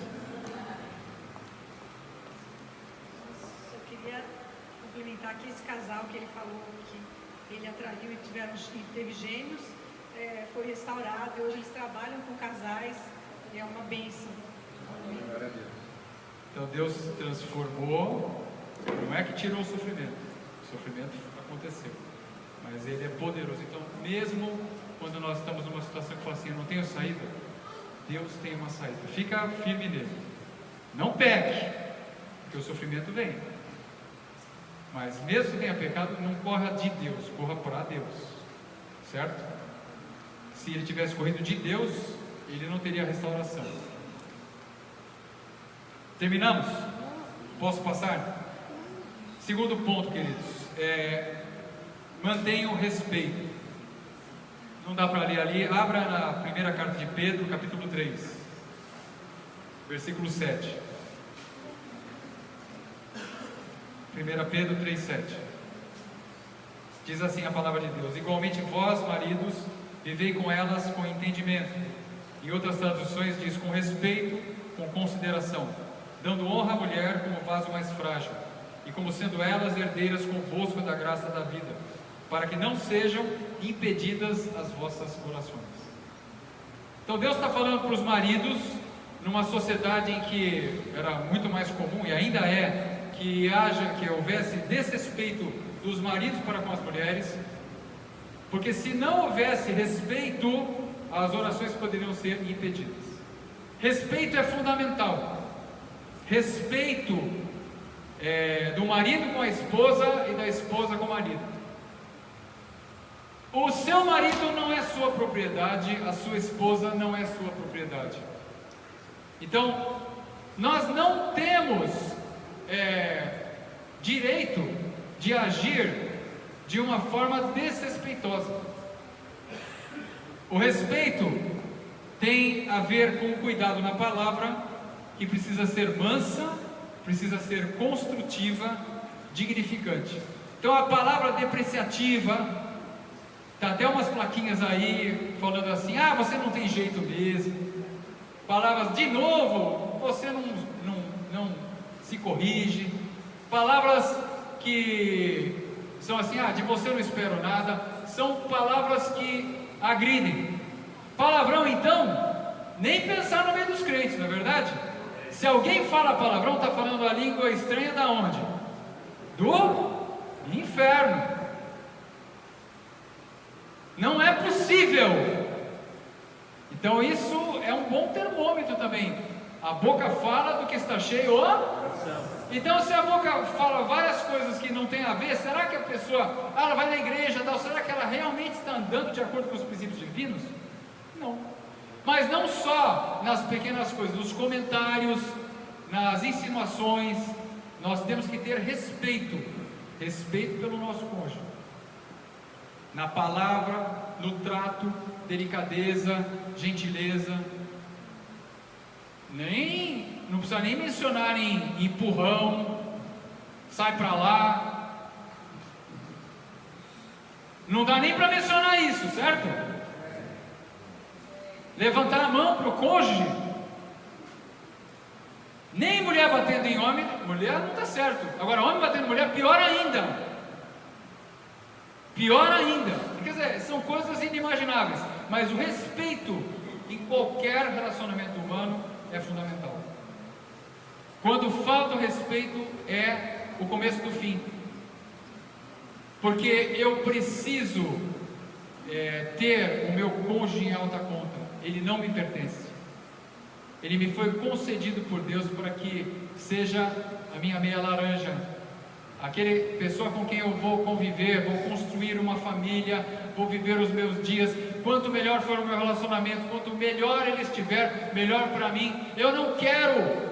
Eu queria complementar que esse casal que ele falou que ele atraiu e teve gêmeos, foi restaurado e hoje eles trabalham com casais e é uma bênção. Glória a Deus. Então Deus transformou, não é que tirou o sofrimento aconteceu, mas Ele é poderoso. Então, mesmo quando nós estamos numa situação que fala assim, eu não tenho saída, Deus tem uma saída. Fica firme nele. Não peque, porque o sofrimento vem. Mas mesmo que tenha pecado, não corra de Deus, corra para Deus. Certo? Se ele tivesse corrido de Deus, ele não teria restauração. Terminamos? Posso passar? Segundo ponto, queridos, mantenha o respeito. Não dá para ler ali, abra na primeira carta de Pedro, capítulo 3, versículo 7. 1 Pedro 3,7. Diz assim a palavra de Deus: igualmente vós, maridos, vivei com elas com entendimento. Em outras traduções diz com respeito, com consideração, dando honra à mulher como vaso mais frágil, e como sendo elas herdeiras convosco da graça da vida, para que não sejam impedidas as vossas orações. Então Deus está falando para os maridos, numa sociedade em que era muito mais comum, e ainda é, que houvesse desrespeito dos maridos para com as mulheres, porque se não houvesse respeito, as orações poderiam ser impedidas. Respeito é fundamental. Respeito do marido com a esposa e da esposa com o marido. O seu marido não é sua propriedade, a sua esposa não é sua propriedade. Então, nós não temos direito de agir de uma forma desrespeitosa. O respeito tem a ver com o cuidado na palavra, que precisa ser mansa, precisa ser construtiva, dignificante. Então a palavra depreciativa, tá até umas plaquinhas aí falando assim: ah, você não tem jeito mesmo. Palavras, de novo, você não se corrige. Palavras que são assim: ah, de você não espero nada. São palavras que agridem. Palavrão, então, nem pensar no meio dos crentes, não é verdade? Se alguém fala palavrão, está falando a língua estranha da onde? Do inferno. Não é possível. Então isso é um bom termômetro também. A boca fala do que está cheio. Então se a boca fala várias coisas que não tem a ver, será que a pessoa, ela vai na igreja, tal, será que ela realmente está andando de acordo com os princípios divinos? Não. Mas não só nas pequenas coisas, nos comentários, nas insinuações, nós temos que ter respeito pelo nosso cônjuge, na palavra, no trato, delicadeza, gentileza. Não precisa nem mencionar em empurrão, sai pra lá, não dá nem para mencionar isso, certo? Levantar a mão para o cônjuge, nem mulher batendo em homem, mulher não está certo. Agora, homem batendo em mulher, pior ainda. Quer dizer, são coisas inimagináveis. Mas o respeito em qualquer relacionamento humano é fundamental. Quando falta o respeito, é o começo do fim. Porque eu preciso ter o meu cônjuge em alta conta. Ele não me pertence. Ele me foi concedido por Deus para que seja a minha meia laranja, aquele pessoa com quem eu vou conviver, vou construir uma família, vou viver os meus dias. Quanto melhor for o meu relacionamento, quanto melhor ele estiver, melhor para mim. Eu não quero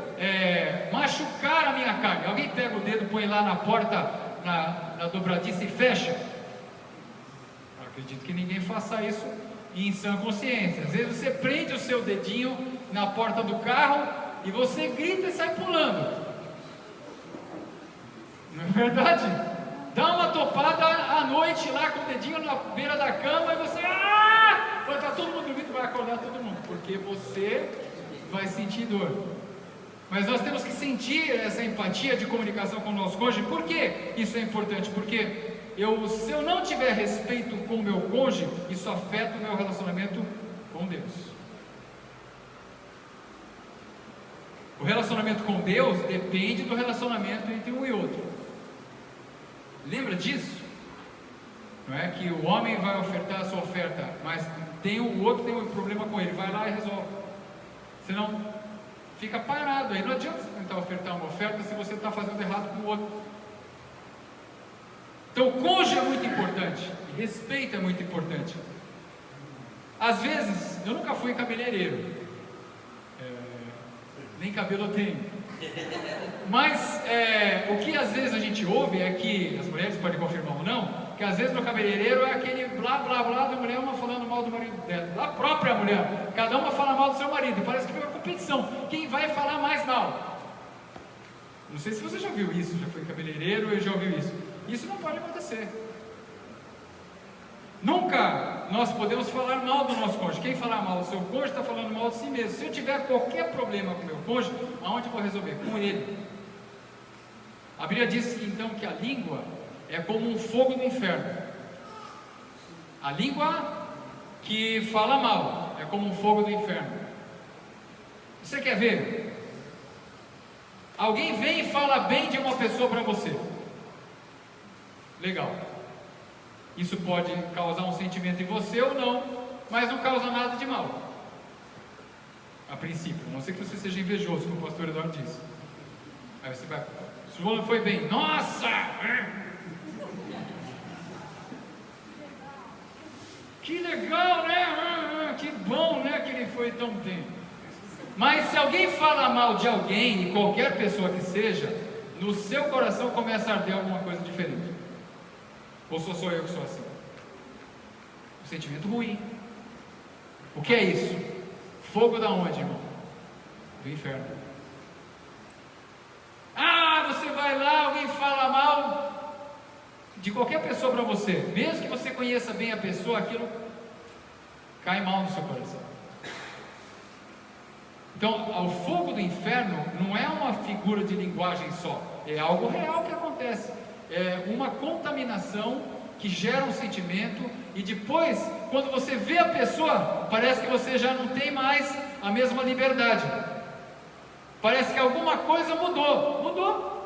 machucar a minha carne. Alguém pega o dedo, põe lá na porta, na dobradiça e fecha? Eu acredito que ninguém faça isso em sã consciência. Às vezes você prende o seu dedinho na porta do carro e você grita e sai pulando. Não é verdade? Dá uma topada à noite lá com o dedinho na beira da cama e você vai estar todo mundo dormindo, vai acordar todo mundo, porque você vai sentir dor. Mas nós temos que sentir essa empatia de comunicação com o nosso cônjuge. Por que isso é importante? Porque se eu não tiver respeito com o meu cônjuge, isso afeta o meu relacionamento com Deus. O relacionamento com Deus depende do relacionamento entre um e outro. Lembra disso? Não é que o homem vai ofertar a sua oferta, mas o outro tem um problema com ele, vai lá e resolve. Senão fica parado, aí não adianta você tentar ofertar uma oferta se você está fazendo errado com o outro. Então o cônjuge é muito importante, e respeito é muito importante. Às vezes, eu nunca fui cabeleireiro, nem cabelo eu tenho, mas o que às vezes a gente ouve é que, as mulheres podem confirmar ou não, que às vezes no cabeleireiro é aquele blá blá blá da mulher, uma falando mal do marido dela, da própria mulher, cada uma fala mal do seu marido, e parece que foi uma competição, quem vai falar mais mal? Não sei se você já viu isso, já foi cabeleireiro e já ouviu isso. Isso não pode acontecer. Nunca nós podemos falar mal do nosso cônjuge. Quem falar mal do seu cônjuge está falando mal de si mesmo. Se eu tiver qualquer problema com o meu cônjuge, aonde eu vou resolver? Com ele. A Bíblia diz então que a língua é como um fogo do inferno. A língua que fala mal é como um fogo do inferno. Você quer ver? Alguém vem e fala bem de uma pessoa para você. Legal. Isso pode causar um sentimento em você ou não, mas não causa nada de mal. A princípio, a não ser que você seja invejoso, como o pastor Eduardo disse. Aí você vai, se o fulano foi bem, nossa! Que legal, né? Que bom, né? Que ele foi tão bem. Mas se alguém fala mal de alguém, e qualquer pessoa que seja, no seu coração começa a arder alguma coisa diferente. Ou sou eu que sou assim? Um sentimento ruim. O que é isso? Fogo da onde, irmão? Do inferno. Você vai lá, alguém fala mal de qualquer pessoa para você, mesmo que você conheça bem a pessoa, aquilo cai mal no seu coração. Então, o fogo do inferno não é uma figura de linguagem só, é algo real que acontece. É uma contaminação que gera um sentimento, e depois, quando você vê a pessoa, parece que você já não tem mais a mesma liberdade. Parece que alguma coisa mudou.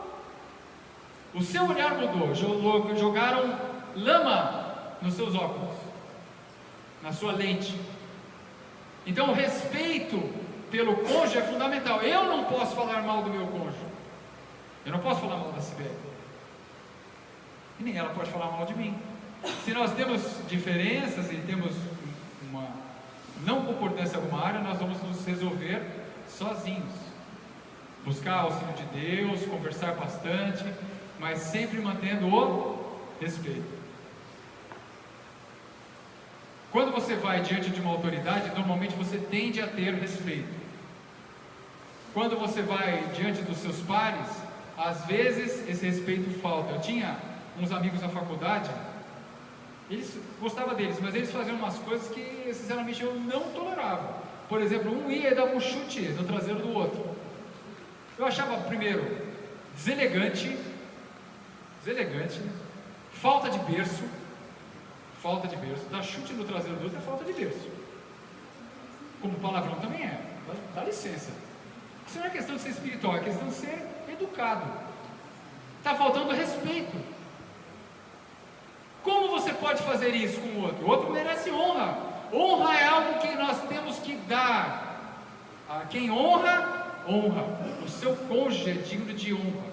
O seu olhar mudou. Jogaram lama nos seus óculos, na sua lente. Então o respeito pelo cônjuge é fundamental. Eu não posso falar mal do meu cônjuge. Eu não posso falar mal da Sibeli. E nem ela pode falar mal de mim. Se nós temos diferenças e temos uma não concordância em alguma área, nós vamos nos resolver sozinhos. Buscar auxílio de Deus, conversar bastante, mas sempre mantendo o respeito. Quando você vai diante de uma autoridade, normalmente você tende a ter respeito. Quando você vai diante dos seus pares, às vezes esse respeito falta. Eu tinha uns amigos na faculdade, eles gostavam deles, mas eles faziam umas coisas que sinceramente eu não tolerava. Por exemplo, um ia e dava um chute no traseiro do outro. Eu achava, primeiro, deselegante, falta de berço, dar chute no traseiro do outro é falta de berço, como palavrão também é, dá licença. Isso não é questão de ser espiritual, é questão de ser educado. Está faltando respeito. Como você pode fazer isso com o outro? O outro merece honra. Honra é algo que nós temos que dar. A quem honra, honra. O seu cônjuge é digno de honra.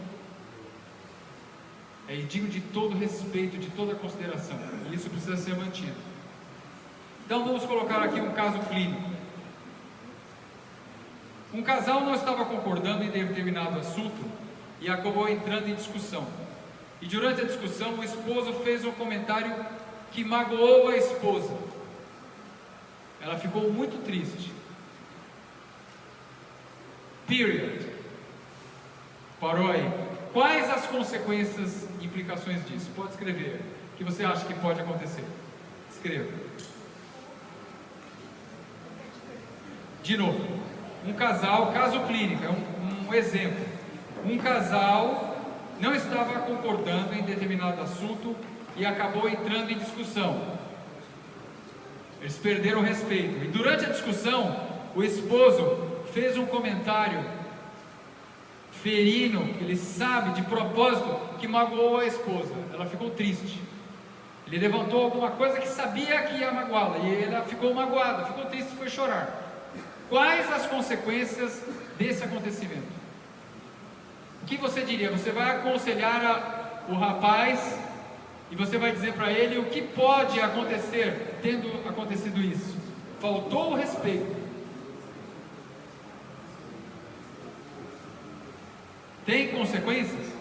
É digno de todo respeito, de toda consideração. E isso precisa ser mantido. Então vamos colocar aqui um caso clínico. Um casal não estava concordando em determinado assunto e acabou entrando em discussão. E durante a discussão o esposo fez um comentário que magoou a esposa. Ela ficou muito triste. Period. Parou aí. Quais as consequências e implicações disso? Pode escrever. O que você acha que pode acontecer? Escreva. De novo, um casal, caso clínico, é um exemplo. Um casal não estava concordando em determinado assunto e acabou entrando em discussão. Eles perderam o respeito. E durante a discussão, o esposo fez um comentário ferindo, ele sabe de propósito, que magoou a esposa. Ela ficou triste. Ele levantou alguma coisa que sabia que ia magoá-la, e ela ficou magoada, ficou triste e foi chorar. Quais as consequências desse acontecimento? O que você diria? Você vai aconselhar o rapaz e você vai dizer para ele o que pode acontecer tendo acontecido isso? Faltou o respeito. Tem consequências?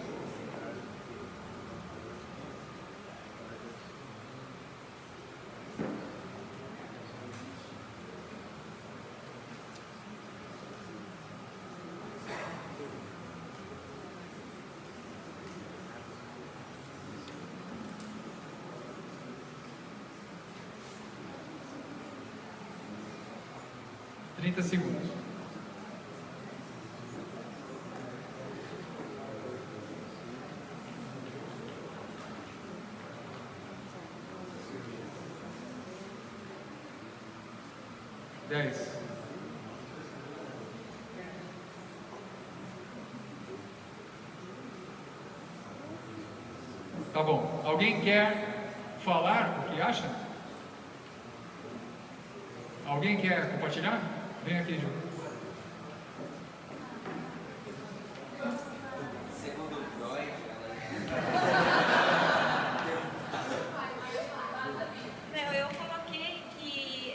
Segundos. Dez. Tá bom. Alguém quer falar o que acha? Alguém quer compartilhar? Vem aqui, Ju. Segundo Freud, eu coloquei que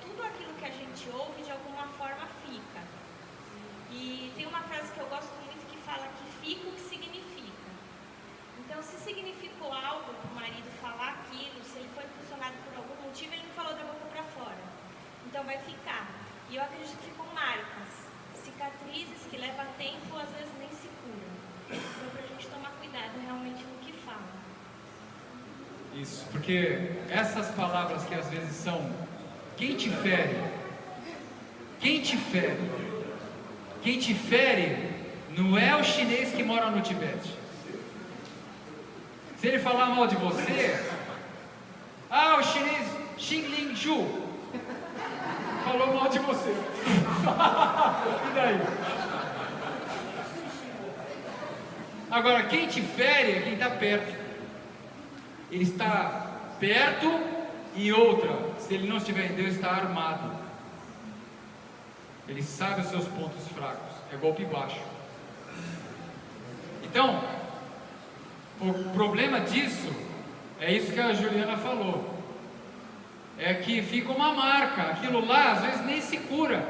tudo aquilo que a gente ouve de alguma forma fica. E tem uma frase que eu gosto muito que fala que fica o que significa. Então, se significou algo para o marido falar aquilo, se ele foi impulsionado por algum motivo, ele não falou da boca para fora. Então vai ficar. E eu acredito que ficam marcas, cicatrizes que levam tempo, às vezes nem se curam. Então, para a gente tomar cuidado realmente no que fala. Isso, porque essas palavras que às vezes são quem te fere, quem te fere, quem te fere não é o chinês que mora no Tibete. Se ele falar mal de você, o chinês Xingling Zhu falou mal de você. E daí? Agora, quem te fere é quem está perto. Ele está perto e outra, se ele não estiver em Deus, está armado. Ele sabe os seus pontos fracos. É golpe baixo. Então, o problema disso é isso que a Juliana falou. É que fica uma marca, aquilo lá às vezes nem se cura,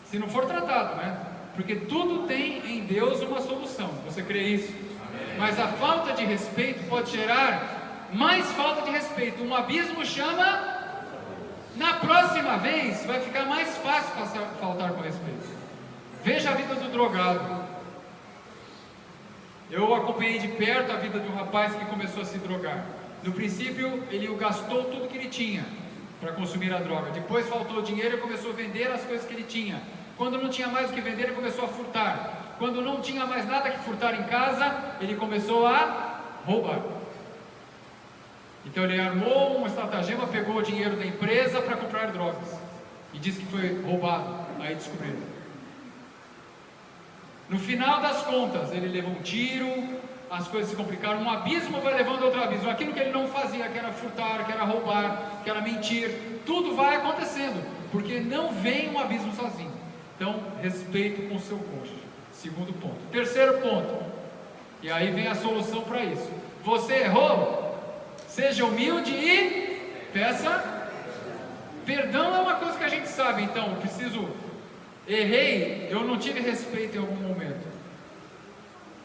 se não for tratado, né? Porque tudo tem em Deus uma solução, você crê isso? Amém. Mas a falta de respeito pode gerar mais falta de respeito. Um abismo chama, na próxima vez vai ficar mais fácil faltar com respeito. Veja a vida do drogado. Eu acompanhei de perto a vida de um rapaz que começou a se drogar. No princípio, ele gastou tudo que ele tinha para consumir a droga. Depois faltou dinheiro e começou a vender as coisas que ele tinha. Quando não tinha mais o que vender, ele começou a furtar. Quando não tinha mais nada que furtar em casa, ele começou a roubar. Então ele armou uma estratagema, pegou o dinheiro da empresa para comprar drogas. E disse que foi roubado. Aí descobriram. No final das contas, ele levou um tiro, as coisas se complicaram, um abismo vai levando a outro abismo. Aquilo que ele não fazia, que era furtar, que era roubar, que era mentir, tudo vai acontecendo, porque não vem um abismo sozinho. Então, respeito com o seu cônjuge. Segundo ponto. Terceiro ponto, e aí vem a solução para isso. Você errou? Seja humilde e peça perdão. É uma coisa que a gente sabe. Então, errei, eu não tive respeito em algum momento.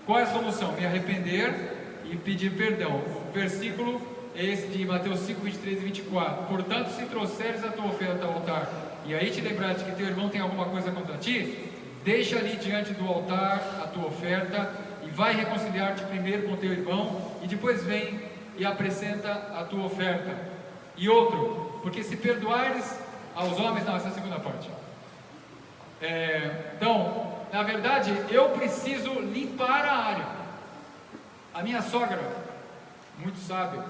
Qual é a solução? Me arrepender e pedir perdão. O versículo é esse de Mateus 5, 23 e 24. Portanto, se trouxeres a tua oferta ao altar, e aí te lembrar de que teu irmão tem alguma coisa contra ti, deixa ali diante do altar a tua oferta, e vai reconciliar-te primeiro com teu irmão, e depois vem e apresenta a tua oferta. E outro, porque se perdoares aos homens, não, essa é a segunda parte. Então, na verdade, eu preciso limpar a área. A minha sogra, muito sábio,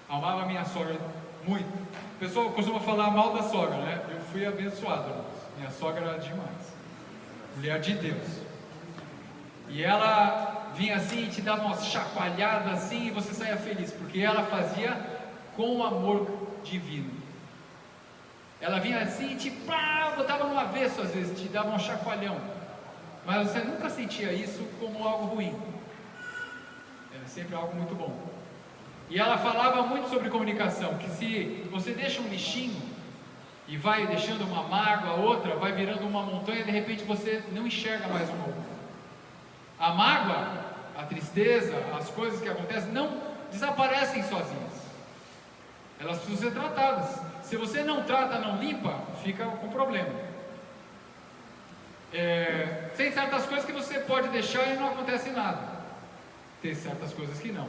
amava a minha sogra muito. O pessoal costuma falar mal da sogra, né? Eu fui abençoado, irmãos. Minha sogra era demais, mulher de Deus. E ela vinha assim, te dava umas chacoalhadas assim, e você saía feliz, porque ela fazia com amor divino. Ela vinha assim, te botava no avesso às vezes, te dava um chacoalhão, mas você nunca sentia isso como algo ruim. Era sempre algo muito bom. E ela falava muito sobre comunicação, que se você deixa um lixinho e vai deixando uma mágoa, outra, vai virando uma montanha, de repente você não enxerga mais o outro. A mágoa, a tristeza, as coisas que acontecem não desaparecem sozinhas. Elas precisam ser tratadas. Se você não trata, não limpa, fica com problema. Tem certas coisas que você pode deixar e não acontece nada. Tem certas coisas que não.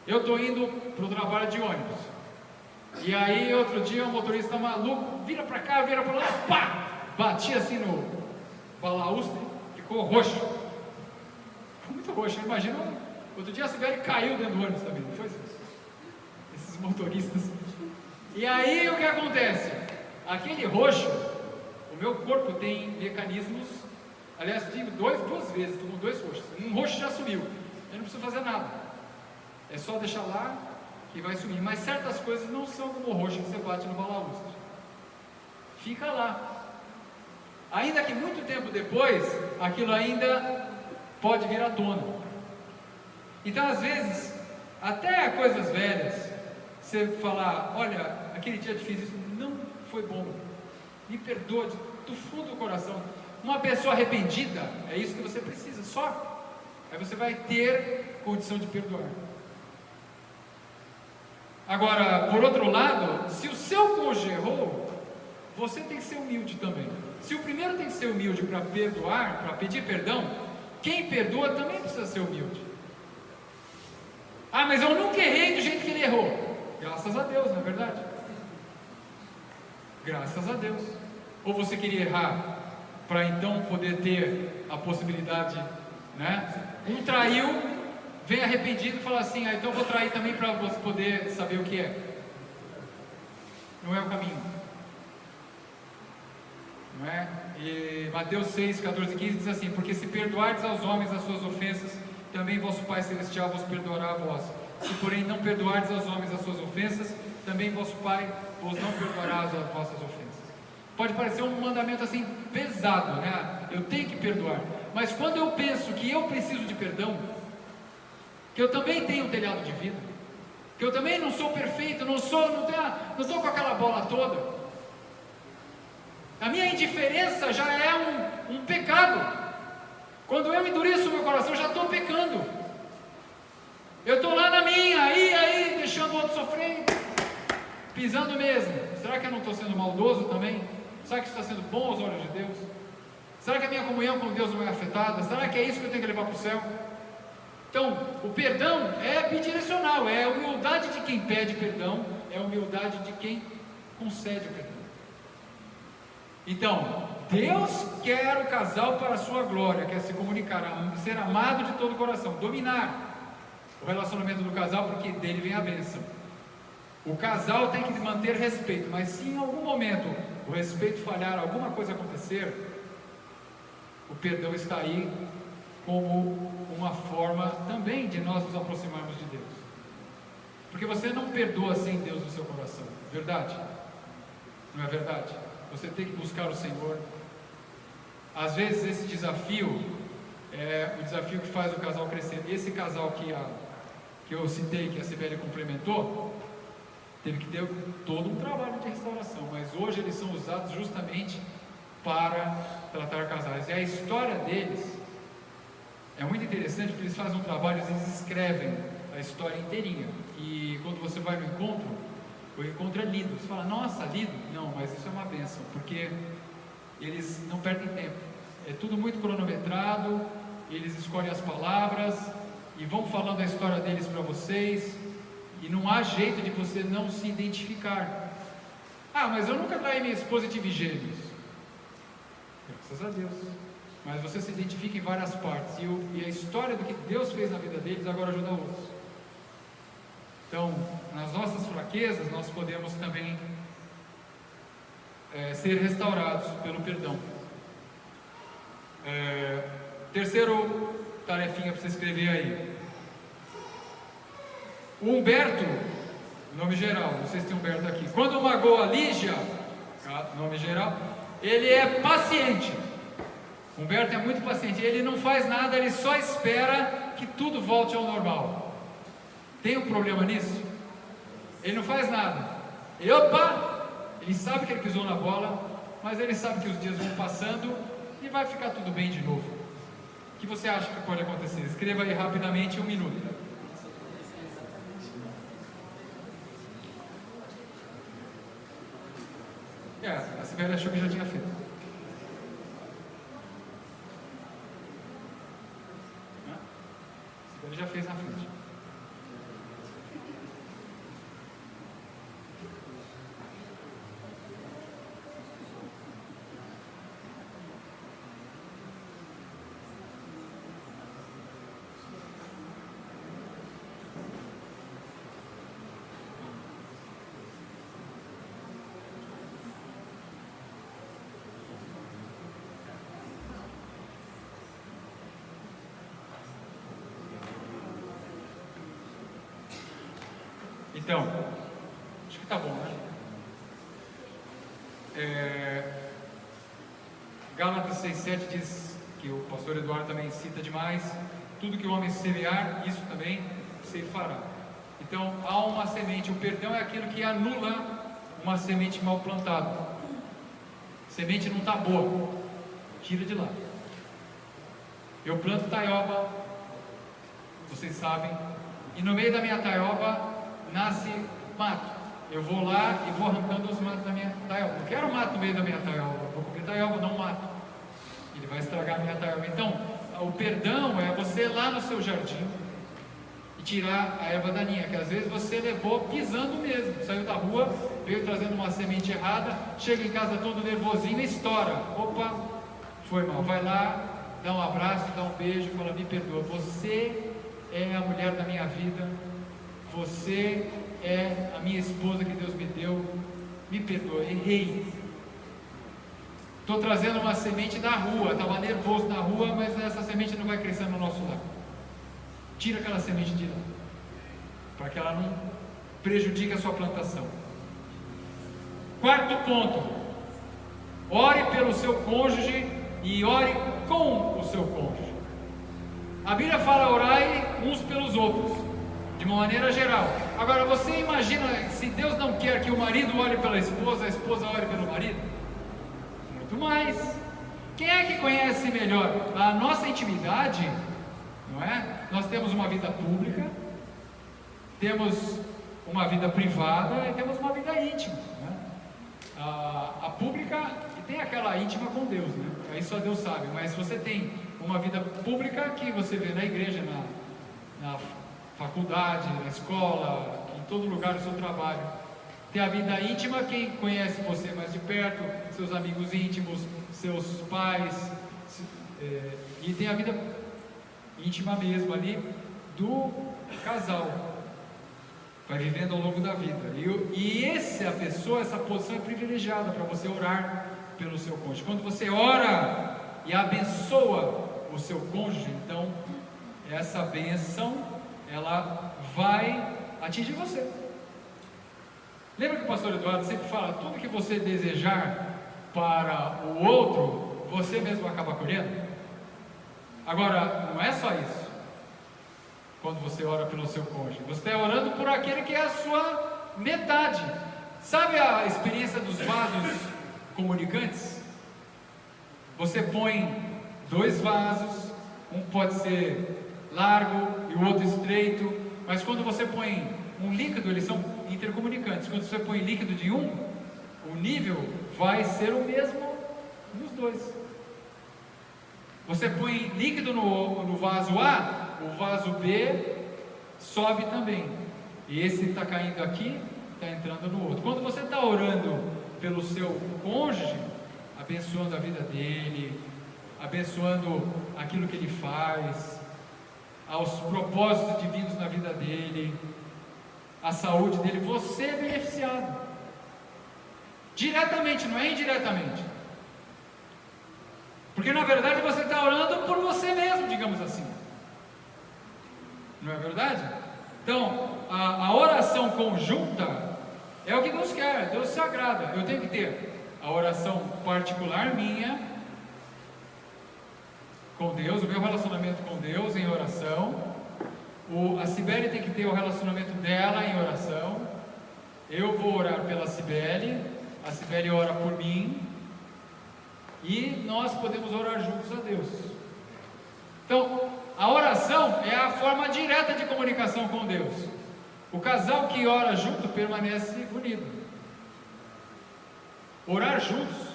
Eu estou indo para o trabalho de ônibus. E aí outro dia um motorista maluco vira para cá, vira para lá, pá! Bati assim no balaústre, ficou roxo. Ficou muito roxo, imagina. Outro dia a Sibeli caiu dentro do ônibus também, não foi isso? Esses motoristas. E aí o que acontece? Aquele roxo, o meu corpo tem mecanismos, aliás, tive duas vezes, estou com 2 roxos. Um roxo já sumiu, eu não preciso fazer nada, é só deixar lá que vai sumir. Mas certas coisas não são como o roxo que você bate no balaústre, fica lá, ainda que muito tempo depois, aquilo ainda pode vir à tona. Então às vezes, até coisas velhas, você falar, olha, aquele dia eu te fiz isso, não foi bom, me perdoa do fundo do coração. Uma pessoa arrependida, é isso que você precisa, só. Aí você vai ter condição de perdoar. Agora, por outro lado, se o seu cônjuge errou, você tem que ser humilde também. Se o primeiro tem que ser humilde para perdoar, para pedir perdão, quem perdoa também precisa ser humilde. Ah, mas eu nunca errei do jeito que ele errou. Graças a Deus, não é verdade? Graças a Deus. Ou você queria errar para então poder ter a possibilidade, né? Um traiu, vem arrependido e fala assim, então eu vou trair também para você poder saber o que é. Não é o caminho. Não é? E Mateus 6, 14 e 15 diz assim, porque se perdoardes aos homens as suas ofensas, também vosso Pai Celestial vos perdoará a vós. Se porém não perdoardes aos homens as suas ofensas, também vosso Pai vos não perdoará as vossas ofensas. Pode parecer um mandamento assim pesado, né? Eu tenho que perdoar. Mas quando eu penso que eu preciso de perdão, que eu também tenho um telhado de vida, que eu também não sou perfeito, não estou com aquela bola toda, a minha indiferença já é um pecado. Quando eu endureço o meu coração, já estou pecando. Eu estou lá na minha, aí, deixando o outro sofrer, pisando mesmo. Será que eu não estou sendo maldoso também? Será que isso está sendo bom aos olhos de Deus? Será que a minha comunhão com Deus não é afetada? Será que é isso que eu tenho que levar para o céu? Então, o perdão é bidirecional, é a humildade de quem pede perdão, é a humildade de quem concede o perdão. Então, Deus quer o casal para a sua glória, quer se comunicar, ser amado de todo o coração, dominar o relacionamento do casal, porque dele vem a bênção. O casal tem que manter respeito, mas se em algum momento o respeito falhar, alguma coisa acontecer, o perdão está aí como uma forma também de nós nos aproximarmos de Deus. Porque você não perdoa sem Deus no seu coração, verdade? Não é verdade? Você tem que buscar o Senhor. Às vezes esse desafio é o desafio que faz o casal crescer. Esse casal que eu citei, que a Sibeli complementou, teve que ter todo um trabalho de restauração, mas hoje eles são usados justamente para tratar casais. E a história deles é muito interessante, porque eles fazem um trabalho, eles escrevem a história inteirinha. E quando você vai no encontro, o encontro é lido. Você fala, nossa, lido? Não, mas isso é uma bênção, porque eles não perdem tempo. É tudo muito cronometrado, eles escolhem as palavras e vão falando a história deles para vocês, e não há jeito de você não se identificar. Ah, mas eu nunca traí minha esposa e tive gêmeos. Graças a Deus. Mas você se identifica em várias partes, e a história do que Deus fez na vida deles agora ajuda outros. Então, nas nossas fraquezas, nós podemos também ser restaurados pelo perdão. Terceiro tarefinha para você escrever aí. O Humberto, nome geral, não sei se tem Humberto aqui. Quando magoa a Lígia, nome geral, ele é paciente. Humberto é muito paciente, ele não faz nada, ele só espera que tudo volte ao normal. Tem um problema nisso? Ele não faz nada. Ele sabe que ele pisou na bola, mas ele sabe que os dias vão passando e vai ficar tudo bem de novo. O que você acha que pode acontecer? Escreva aí rapidamente, 1 minuto. A Sibeli achou que já tinha feito. A Sibeli já fez na frente. Então, acho que tá bom, né? Gálatas 6,7 diz, que o pastor Eduardo também cita demais, tudo que o homem semear, isso também se fará. Então, há uma semente, o perdão é aquilo que anula uma semente mal plantada. Semente não está boa, tira de lá. Eu planto taioba, vocês sabem, e no meio da minha taioba nasce mato. Eu vou lá e vou arrancando os matos da minha taioba. Não quero mato no meio da minha taioba, porque taioba não mato. Ele vai estragar a minha taioba. Então, o perdão é você ir lá no seu jardim e tirar a erva daninha, que às vezes você levou pisando mesmo. Saiu da rua, veio trazendo uma semente errada, chega em casa todo nervosinho e estoura. Opa, foi mal. Vai lá, dá um abraço, dá um beijo, fala: me perdoa, você é a mulher da minha vida. Você é a minha esposa que Deus me deu, me perdoa, errei. Estou trazendo uma semente da rua, estava nervoso na rua, mas essa semente não vai crescer no nosso lar. Tira aquela semente de lá, para que ela não prejudique a sua plantação. Quarto ponto: ore pelo seu cônjuge e ore com o seu cônjuge. A Bíblia fala: orai uns pelos outros, de uma maneira geral. Agora, você imagina, se Deus não quer que o marido ore pela esposa, a esposa ore pelo marido? Muito mais. Quem é que conhece melhor a nossa intimidade? Não é? Nós temos uma vida pública, temos uma vida privada e temos uma vida íntima, né? A pública, e tem aquela íntima com Deus, né? Aí só Deus sabe. Mas você tem uma vida pública que você vê na igreja, na faculdade, na escola, em todo lugar do seu trabalho. Tem a vida íntima, quem conhece você mais de perto, seus amigos íntimos, seus pais, e tem a vida íntima mesmo ali do casal, vai vivendo ao longo da vida. E essa pessoa, essa posição é privilegiada para você orar pelo seu cônjuge. Quando você ora e abençoa o seu cônjuge, então essa bênção ela vai atingir você. Lembra que o pastor Eduardo sempre fala: tudo que você desejar para o outro, você mesmo acaba colhendo? Agora, não é só isso. Quando você ora pelo seu cônjuge, você está orando por aquele que é a sua metade. Sabe a experiência dos vasos comunicantes? Você põe 2 vasos, um pode ser largo e o outro estreito, mas quando você põe um líquido, eles são intercomunicantes. Quando você põe líquido de um, o nível vai ser o mesmo nos dois. Você põe líquido no vaso A, o vaso B sobe também, e esse está caindo aqui, está entrando no outro. Quando você está orando pelo seu cônjuge, abençoando a vida dele, abençoando aquilo que ele faz, aos propósitos divinos na vida dele, a saúde dele, você é beneficiado. Diretamente, não é indiretamente. Porque na verdade você está orando por você mesmo, digamos assim. Não é verdade? Então, a oração conjunta é o que Deus quer, Deus se agrada. Eu tenho que ter a oração particular minha com Deus, o meu relacionamento com Deus em oração. A Cibele tem que ter o relacionamento dela em oração. Eu vou orar pela Cibele, a Cibele ora por mim, e nós podemos orar juntos a Deus. Então, a oração é a forma direta de comunicação com Deus. O casal que ora junto permanece unido. Orar juntos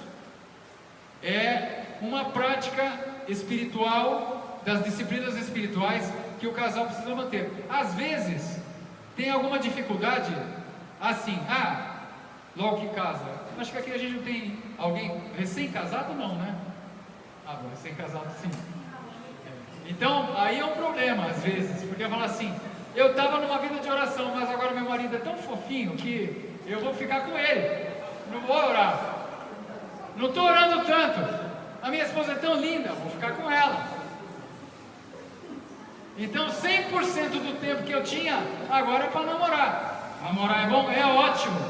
é uma prática espiritual, das disciplinas espirituais que o casal precisa manter. Às vezes tem alguma dificuldade assim, logo que casa. Acho que aqui a gente não tem alguém recém-casado, não, né? Bom, recém-casado sim. Então aí é um problema às vezes, porque fala assim, eu estava numa vida de oração, mas agora meu marido é tão fofinho que eu vou ficar com ele, não vou orar, não estou orando tanto, a minha esposa é tão linda, vou ficar com ela. Então 100% do tempo que eu tinha, agora é para namorar. Namorar é bom? É ótimo,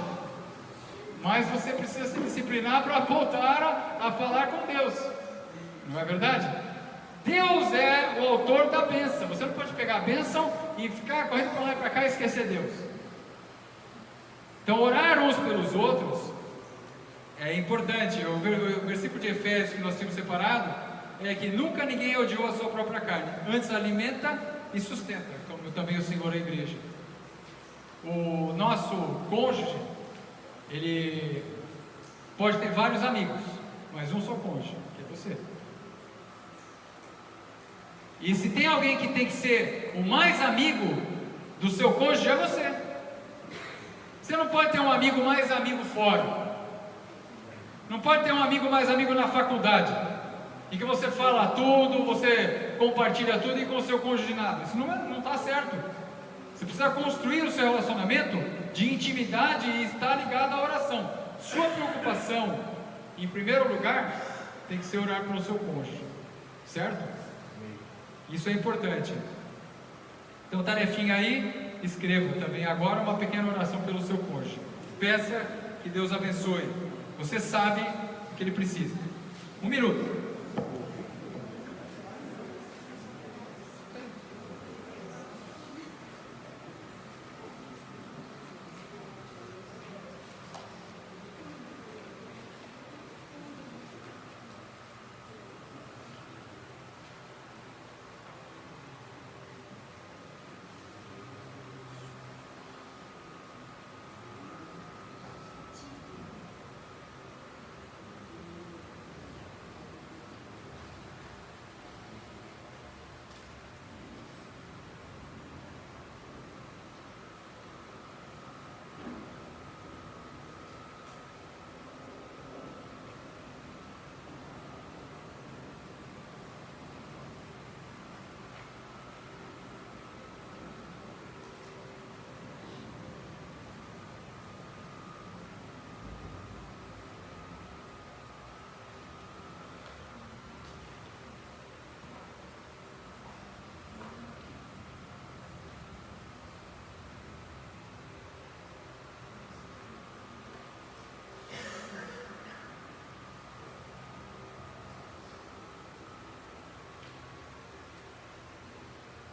mas você precisa se disciplinar para voltar a falar com Deus, não é verdade? Deus é o autor da bênção. Você não pode pegar a bênção e ficar correndo para lá e para cá e esquecer Deus. Então orar uns pelos outros é importante. O versículo de Efésios que nós tínhamos separado é que nunca ninguém odiou a sua própria carne, antes alimenta e sustenta, como também o Senhor a igreja. O nosso cônjuge, ele pode ter vários amigos, mas um só cônjuge, que é você. E se tem alguém que tem que ser o mais amigo do seu cônjuge, é você. Você não pode ter um amigo mais amigo fora. Não pode ter um amigo mais amigo na faculdade, em que você fala tudo, você compartilha tudo e com o seu cônjuge nada. Isso não está certo. Você precisa construir o seu relacionamento de intimidade e estar ligado à oração. Sua preocupação, em primeiro lugar, tem que ser orar pelo seu cônjuge, certo? Isso é importante. Então, tarefinha aí, escreva também agora uma pequena oração pelo seu cônjuge. Peça que Deus abençoe. Você sabe o que ele precisa. 1 minuto.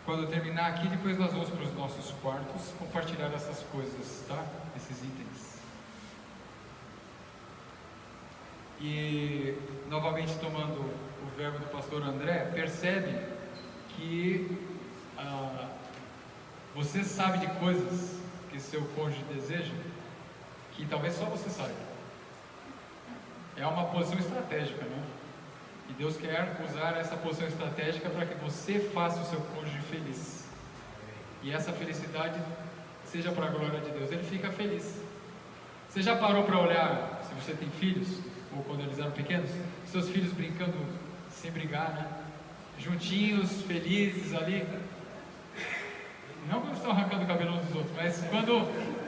Quando eu terminar aqui, depois nós vamos para os nossos quartos compartilhar essas coisas, tá? Esses itens. E novamente tomando o verbo do pastor André, percebe que você sabe de coisas que seu cônjuge deseja, que talvez só você saiba. É uma posição estratégica, né? E Deus quer usar essa posição estratégica para que você faça o seu cônjuge feliz. E essa felicidade seja para a glória de Deus. Ele fica feliz. Você já parou para olhar, se você tem filhos, ou quando eles eram pequenos, seus filhos brincando sem brigar, né? Juntinhos, felizes ali. Não quando estão arrancando o cabelo uns dos outros, mas quando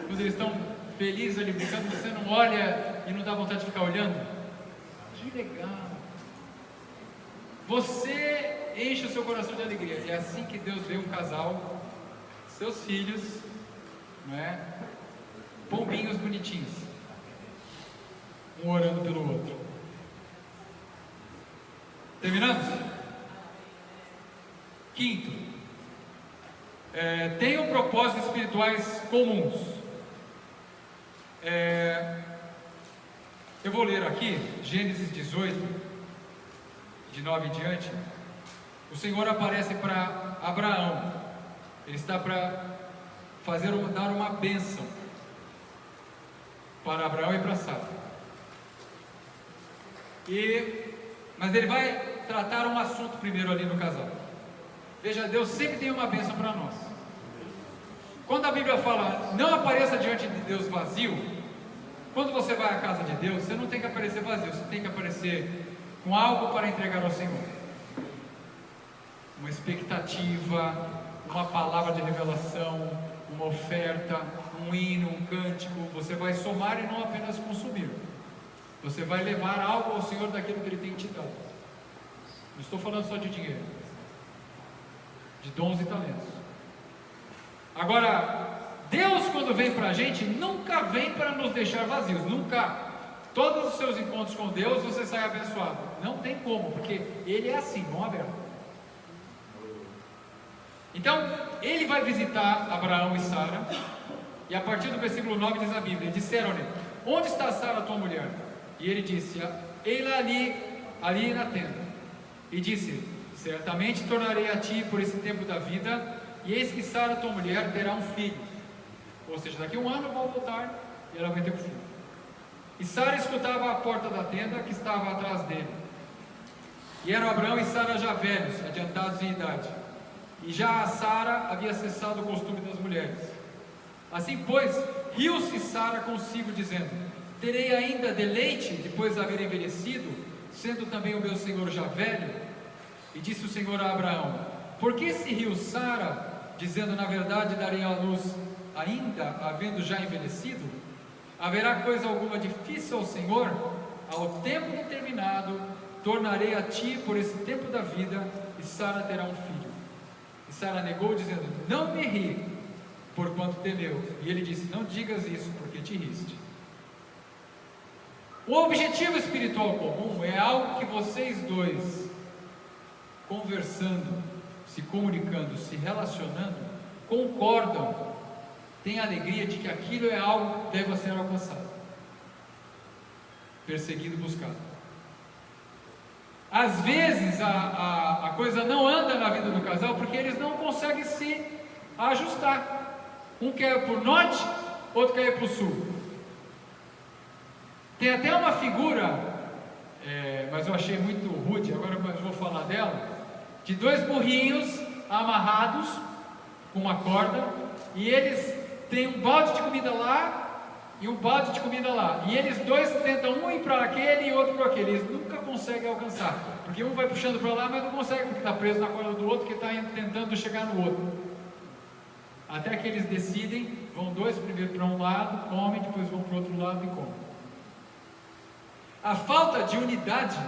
eles estão felizes ali brincando, você não olha e não dá vontade de ficar olhando? Que legal! Você enche o seu coração de alegria. É assim que Deus vê um casal, seus filhos, não é? Pombinhos bonitinhos, um orando pelo outro. Terminamos? Quinto, tenham propósitos espirituais comuns. Eu vou ler aqui Gênesis 18, de 9 em diante. O Senhor aparece para Abraão. Ele está para dar uma bênção para Abraão e para Sara. Mas ele vai tratar um assunto primeiro ali no casal. Veja, Deus sempre tem uma bênção para nós. Quando a Bíblia fala, não apareça diante de Deus vazio, quando você vai à casa de Deus, você não tem que aparecer vazio, você tem que aparecer com algo para entregar ao Senhor. Uma expectativa, uma palavra de revelação, uma oferta, um hino, um cântico. Você vai somar e não apenas consumir. Você vai levar algo ao Senhor daquilo que Ele tem te dado. Não estou falando só de dinheiro, de dons e talentos. Agora, Deus, quando vem para a gente, nunca vem para nos deixar vazios, nunca. Todos os seus encontros com Deus, você sai abençoado. Não tem como, porque Ele é assim, mão aberta. Então, Ele vai visitar Abraão e Sara, e a partir do versículo 9 diz a Bíblia, disseram-lhe, onde está Sara, tua mulher? E ele disse, ei-la ali na tenda. E disse, certamente tornarei a ti por esse tempo da vida, e eis que Sara, tua mulher, terá um filho. Ou seja, daqui a um ano eu vou voltar e ela vai ter um filho. E Sara escutava a porta da tenda que estava atrás dele. E eram Abraão e Sara já velhos, adiantados em idade. E já a Sara havia cessado o costume das mulheres. Assim, pois, riu-se Sara consigo, dizendo, terei ainda deleite depois de haver envelhecido, sendo também o meu senhor já velho? E disse o Senhor a Abraão, por que se riu Sara, dizendo, na verdade darei à luz ainda, havendo já envelhecido? Haverá coisa alguma difícil ao Senhor? Ao tempo determinado, tornarei a ti por esse tempo da vida, e Sara terá um filho. E Sara negou, dizendo, não me ri, porquanto temeu. E ele disse, não digas isso, porque te riste. O objetivo espiritual comum é algo que vocês dois, conversando, se comunicando, se relacionando, concordam, têm a alegria de que aquilo é algo que deve ser alcançado, perseguido, buscado. Às vezes a coisa não anda na vida do casal porque eles não conseguem se ajustar. Um quer ir para o norte, outro quer ir para o sul. Tem até uma figura, mas eu achei muito rude, agora eu vou falar dela, de dois burrinhos amarrados com uma corda, e eles têm um balde de comida lá e um balde de comida lá, e eles dois tentam um ir para aquele e outro para aquele, eles nunca conseguem alcançar, porque um vai puxando para lá, mas não consegue porque está preso na corda do outro, que está tentando chegar no outro, até que eles decidem, vão dois primeiro para um lado, comem, depois vão para o outro lado e comem. A falta de unidade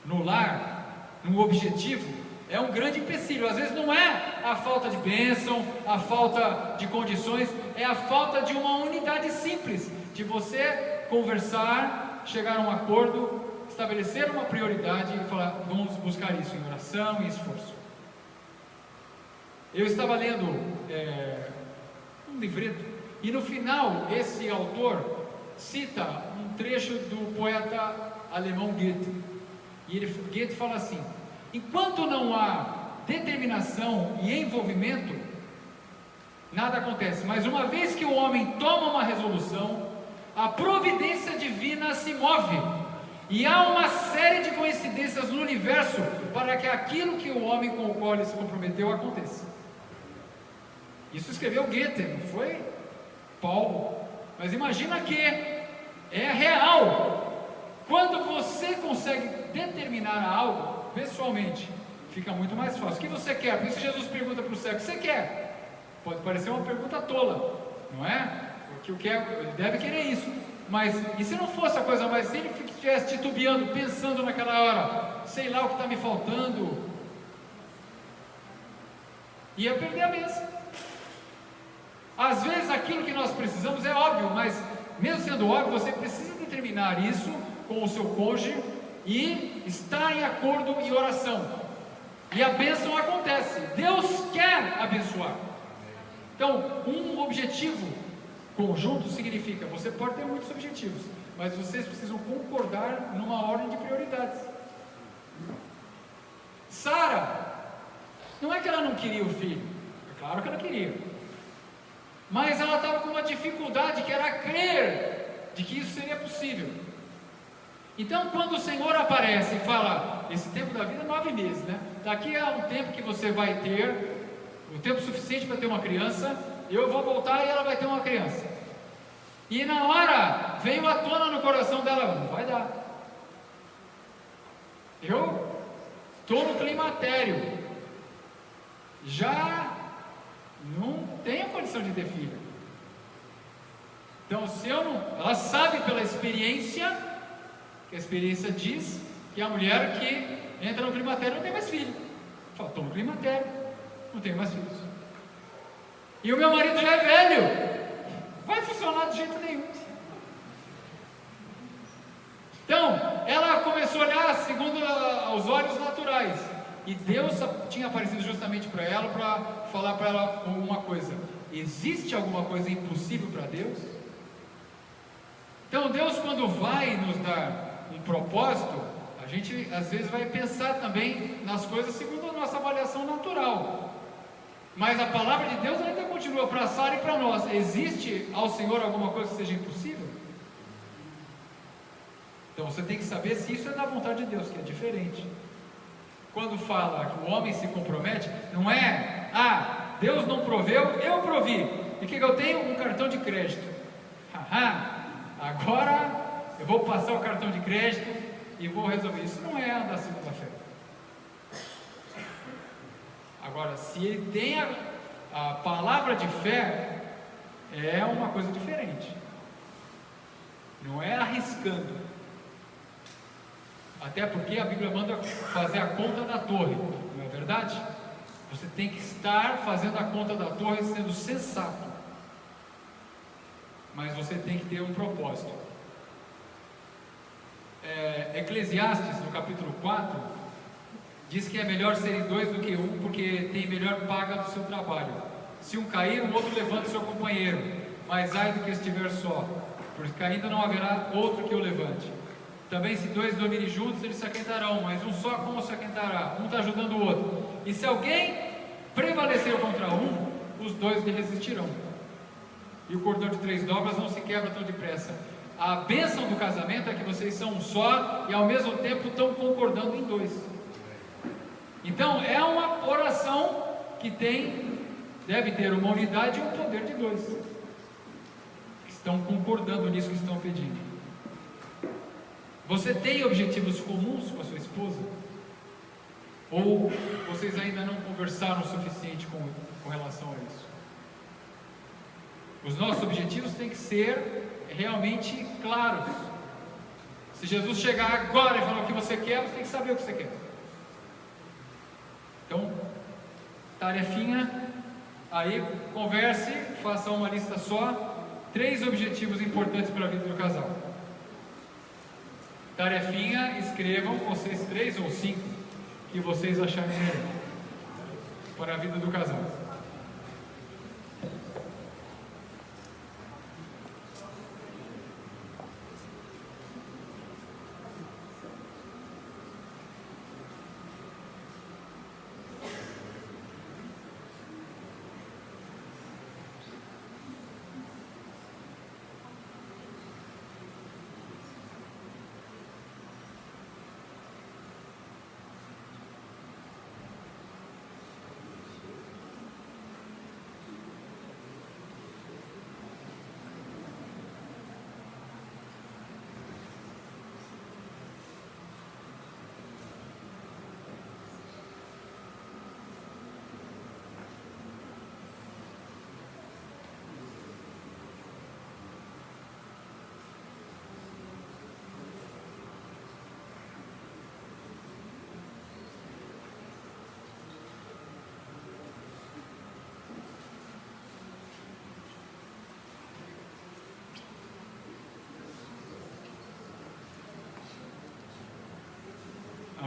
no lar, no objetivo, é um grande empecilho. Às vezes não é a falta de bênção, a falta de condições, é a falta de uma unidade simples, de você conversar, chegar a um acordo, estabelecer uma prioridade e falar, vamos buscar isso em oração e esforço. Eu estava lendo um livreto, e no final esse autor cita um trecho do poeta alemão Goethe, e Goethe fala assim, enquanto não há determinação e envolvimento, nada acontece, mas uma vez que o homem toma uma resolução, a providência divina se move, e há uma série de coincidências no universo para que aquilo que o homem com o qual ele se comprometeu aconteça. Isso escreveu Goethe, não foi Paulo, mas imagina que é real. Quando você consegue determinar algo pessoalmente, fica muito mais fácil. O que você quer? Por isso Jesus pergunta para o cego, o que você quer? Pode parecer uma pergunta tola, não é? Porque o que ele deve querer isso. Mas e se não fosse a coisa mais, se ele estivesse titubeando, pensando naquela hora, sei lá o que está me faltando, ia perder a bênção. Às vezes aquilo que nós precisamos é óbvio, mas mesmo sendo óbvio, você precisa determinar isso com o seu cônjuge e estar em acordo e oração. E a bênção acontece. Deus quer abençoar. Então, um objetivo conjunto significa, você pode ter muitos objetivos, mas vocês precisam concordar numa ordem de prioridades. Sara, não é que ela não queria o filho, é claro que ela queria, mas ela estava com uma dificuldade que era crer de que isso seria possível. Então, quando o Senhor aparece e fala, esse tempo da vida é 9 meses, né? Daqui a um tempo que você vai ter o tempo suficiente para ter uma criança, eu vou voltar e ela vai ter uma criança. E na hora veio à tona no coração dela, não vai dar. Eu estou no climatério, já não tenho condição de ter filho. Então, se eu não, ela sabe pela experiência, que a experiência diz que a mulher que entra no climatério não tem mais filho. Fala, estou no climatério, não tenho mais filhos. E o meu marido já é velho, vai funcionar de jeito nenhum. Então, ela começou a olhar segundo os olhos naturais. E Deus tinha aparecido justamente para ela, para falar para ela uma coisa: existe alguma coisa impossível para Deus? Então, Deus, quando vai nos dar um propósito, a gente às vezes vai pensar também nas coisas segundo a nossa avaliação natural. Mas a palavra de Deus ainda continua para Sara e para nós. Existe ao Senhor alguma coisa que seja impossível? Então você tem que saber se isso é da vontade de Deus, que é diferente. Quando fala que o homem se compromete, não é, Deus não proveu, eu provi. E o que eu tenho? Um cartão de crédito. Agora eu vou passar o cartão de crédito e vou resolver. Isso não é andar segundo a fé. Agora, se ele tem a palavra de fé, é uma coisa diferente. Não é arriscando. Até porque a Bíblia manda fazer a conta da torre, não é verdade? Você tem que estar fazendo a conta da torre sendo sensato. Mas você tem que ter um propósito. Eclesiastes, no capítulo 4, diz que é melhor serem 2 do que 1, porque tem melhor paga do seu trabalho. Se um cair, o outro levanta o seu companheiro, mas ai do que estiver só, porque ainda não haverá outro que o levante. Também se 2 dormirem juntos, eles se aquentarão, mas um só como se aquentará? Um está ajudando o outro. E se alguém prevalecer contra um, os 2 lhe resistirão. E o cordão de 3 dobras não se quebra tão depressa. A bênção do casamento é que vocês são um só e ao mesmo tempo estão concordando em 2. Então é uma oração que deve ter uma unidade e um poder de 2. Que estão concordando nisso que estão pedindo. Você tem objetivos comuns com a sua esposa? Ou vocês ainda não conversaram o suficiente com relação a isso? Os nossos objetivos têm que ser realmente claros. Se Jesus chegar agora e falar o que você quer, você tem que saber o que você quer. Então, tarefinha, aí converse, faça uma lista só, 3 objetivos importantes para a vida do casal. Tarefinha, escrevam vocês 3 ou 5 que vocês acharem melhor para a vida do casal.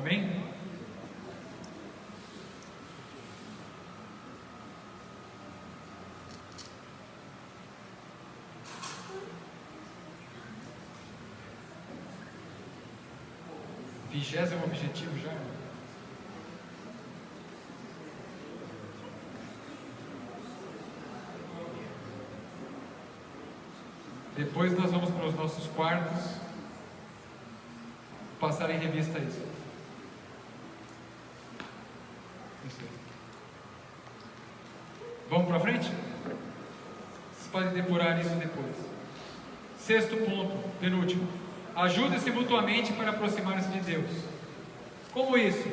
Amém? Vigésimo objetivo já. Depois nós vamos para os nossos quartos passar em revista isso. Isso aí. Vamos para frente? Vocês podem depurar isso depois. Sexto ponto, penúltimo. Ajude-se mutuamente para aproximar-se de Deus. Como isso?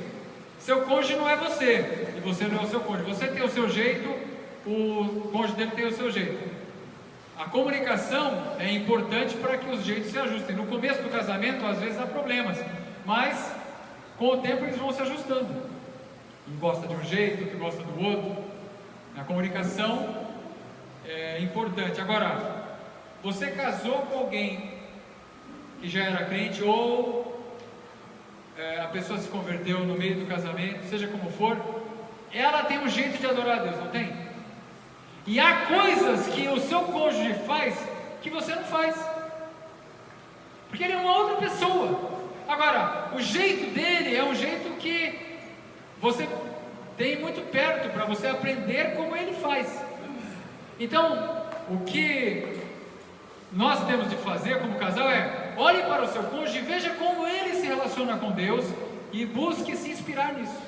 Seu cônjuge não é você, e você não é o seu cônjuge. Você tem o seu jeito, o cônjuge dele tem o seu jeito. A comunicação é importante para que os jeitos se ajustem. No começo do casamento, às vezes há problemas, mas com o tempo eles vão se ajustando. Um gosta de um jeito, outro gosta do outro. A comunicação é importante. Agora, você casou com alguém que já era crente, ou a pessoa se converteu no meio do casamento, seja como for, ela tem um jeito de adorar a Deus, não tem? E há coisas que o seu cônjuge faz que você não faz, porque ele é uma outra pessoa. Agora, o jeito dele é um jeito que você tem muito perto para você aprender como ele faz. Então, o que nós temos de fazer como casal é: olhe para o seu cônjuge e veja como ele se relaciona com Deus e busque se inspirar nisso.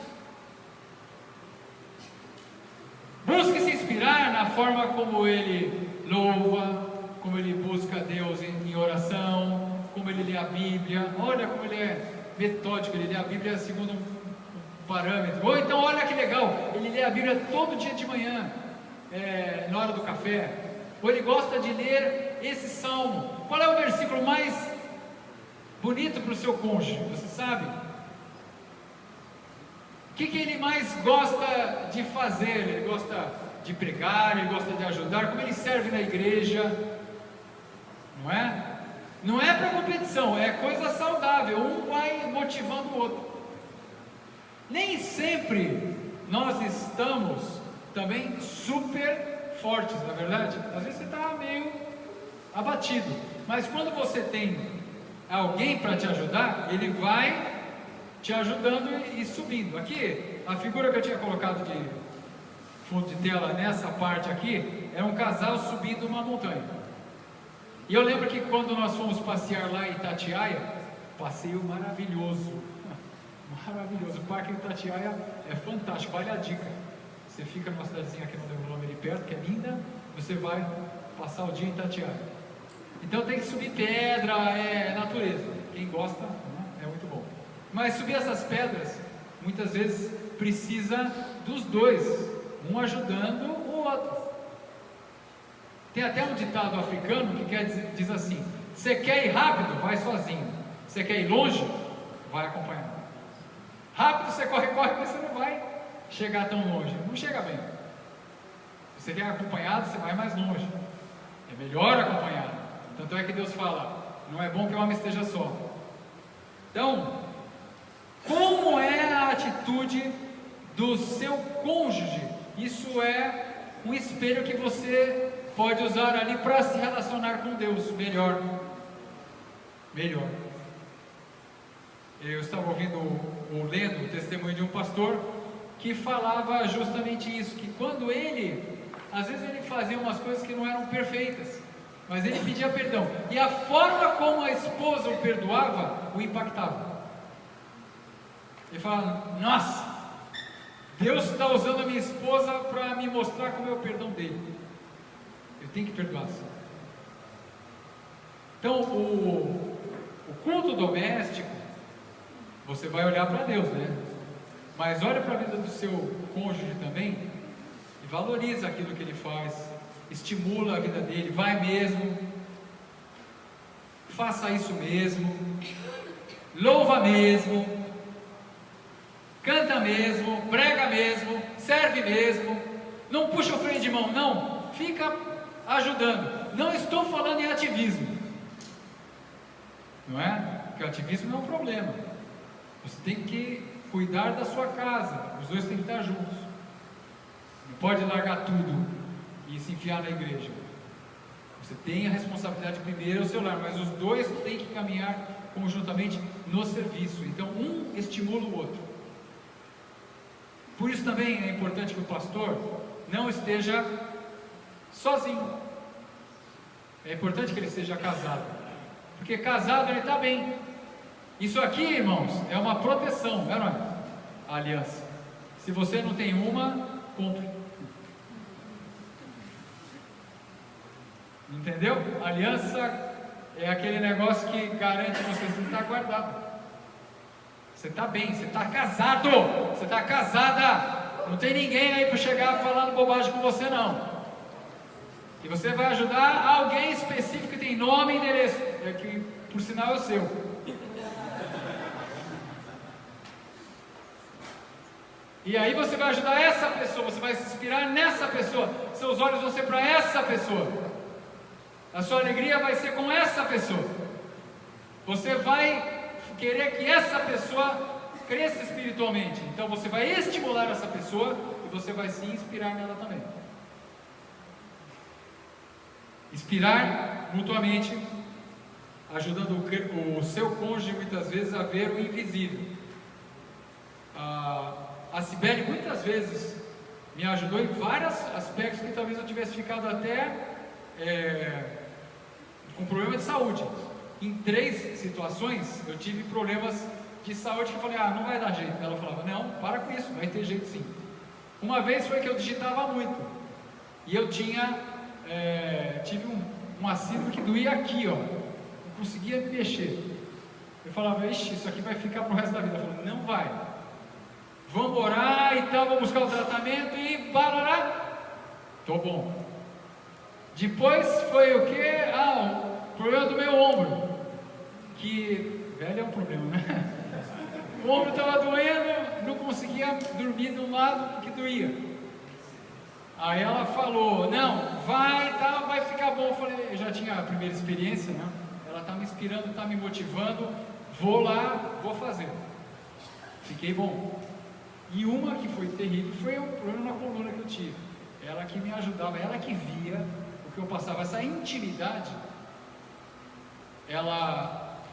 Busque se inspirar na forma como ele louva, como ele busca Deus em oração, como ele lê a Bíblia. Olha como ele é metódico, ele lê a Bíblia segundo um parâmetro. Ou então, olha que legal, ele lê a Bíblia todo dia de manhã, na hora do café. Ou ele gosta de ler esse salmo. Qual é o versículo mais bonito para o seu cônjuge? Você sabe? O que ele mais gosta de fazer? Ele gosta de pregar, ele gosta de ajudar, como ele serve na igreja, não é? Não é para competição, é coisa saudável, um vai motivando o outro. Nem sempre nós estamos também super fortes, na verdade. Às vezes você está meio abatido, mas quando você tem alguém para te ajudar, ele vai te ajudando e subindo. Aqui, a figura que eu tinha colocado de fundo de tela nessa parte aqui, é um casal subindo uma montanha. E eu lembro que quando nós fomos passear lá em Itatiaia, passeio maravilhoso, maravilhoso. O Parque Itatiaia é fantástico, vale a dica. Você fica numa cidadezinha aqui, não lembro o nome ali perto, que é linda, você vai passar o dia em Itatiaia. Então tem que subir pedra, é natureza. Quem gosta, né, é muito bom. Mas subir essas pedras, muitas vezes precisa dos dois, um ajudando o outro. Tem até um ditado africano que diz assim: você quer ir rápido, vai sozinho. Você quer ir longe, vai acompanhado. Rápido você corre, mas você não vai chegar tão longe, não chega bem. Você quer acompanhado, você vai mais longe. É melhor acompanhado. Tanto é que Deus fala: não é bom que o homem esteja só. Então, como é a atitude do seu cônjuge? Isso é um espelho que você pode usar ali para se relacionar com Deus melhor. Eu estava ouvindo ou lendo o testemunho de um pastor que falava justamente isso, que quando às vezes ele fazia umas coisas que não eram perfeitas, mas ele pedia perdão, e a forma como a esposa o perdoava o impactava. Ele fala: nossa, Deus está usando a minha esposa para me mostrar como é o perdão dele. Eu tenho que perdoar. Então, o culto doméstico, você vai olhar para Deus, né? Mas olha para a vida do seu cônjuge também e valoriza aquilo que ele faz, estimula a vida dele, vai mesmo, faça isso mesmo, louva mesmo, canta mesmo, prega mesmo, serve mesmo, não puxa o freio de mão, não, fica ajudando. Não estou falando em ativismo, não é? Porque o ativismo não é um problema. Você tem que cuidar da sua casa, os dois têm que estar juntos. Não pode largar tudo e se enfiar na igreja. Você tem a responsabilidade primeiro ao seu lar, mas os dois têm que caminhar conjuntamente no serviço. Então um estimula o outro. Por isso também é importante que o pastor não esteja sozinho. É importante que ele seja casado, porque casado ele está bem. Isso aqui, irmãos, é uma proteção, não é? A aliança. Se você não tem uma, compre. Entendeu? A aliança é aquele negócio que garante você estar guardado. Você está bem, você está casado, você está casada. Não tem ninguém aí para chegar falando bobagem com você, não. E você vai ajudar alguém específico que tem nome e endereço, que por sinal é o seu. E aí você vai ajudar essa pessoa, você vai se inspirar nessa pessoa. Seus olhos vão ser para essa pessoa. A sua alegria vai ser com essa pessoa. Você vai querer que essa pessoa cresça espiritualmente. Então você vai estimular essa pessoa e você vai se inspirar nela também. Inspirar mutuamente, ajudando o seu cônjuge muitas vezes a ver o invisível. A Cibele muitas vezes me ajudou em vários aspectos que talvez eu tivesse ficado até com problema de saúde. Em 3 situações eu tive problemas de saúde que eu falei, não vai dar jeito. Ela falava, não, para com isso, vai ter jeito sim. Uma vez foi que eu digitava muito e eu tive uma síndrome que doía aqui, ó, não conseguia me mexer. Eu falava, ixi, isso aqui vai ficar pro resto da vida. Ela falou, não vai, vamos orar e tal, vamos buscar o tratamento e parará. Tô bom. Depois foi o que? O problema do meu ombro, que velho é um problema, né? O ombro estava doendo, não conseguia dormir de um lado porque doía. Aí ela falou, não, vai ficar bom. Eu falei, eu já tinha a primeira experiência, né? Ela está me inspirando, está me motivando, vou lá, vou fazer. Fiquei bom. E uma que foi terrível foi o problema na coluna que eu tive. Ela que me ajudava, ela que via o que eu passava, essa intimidade.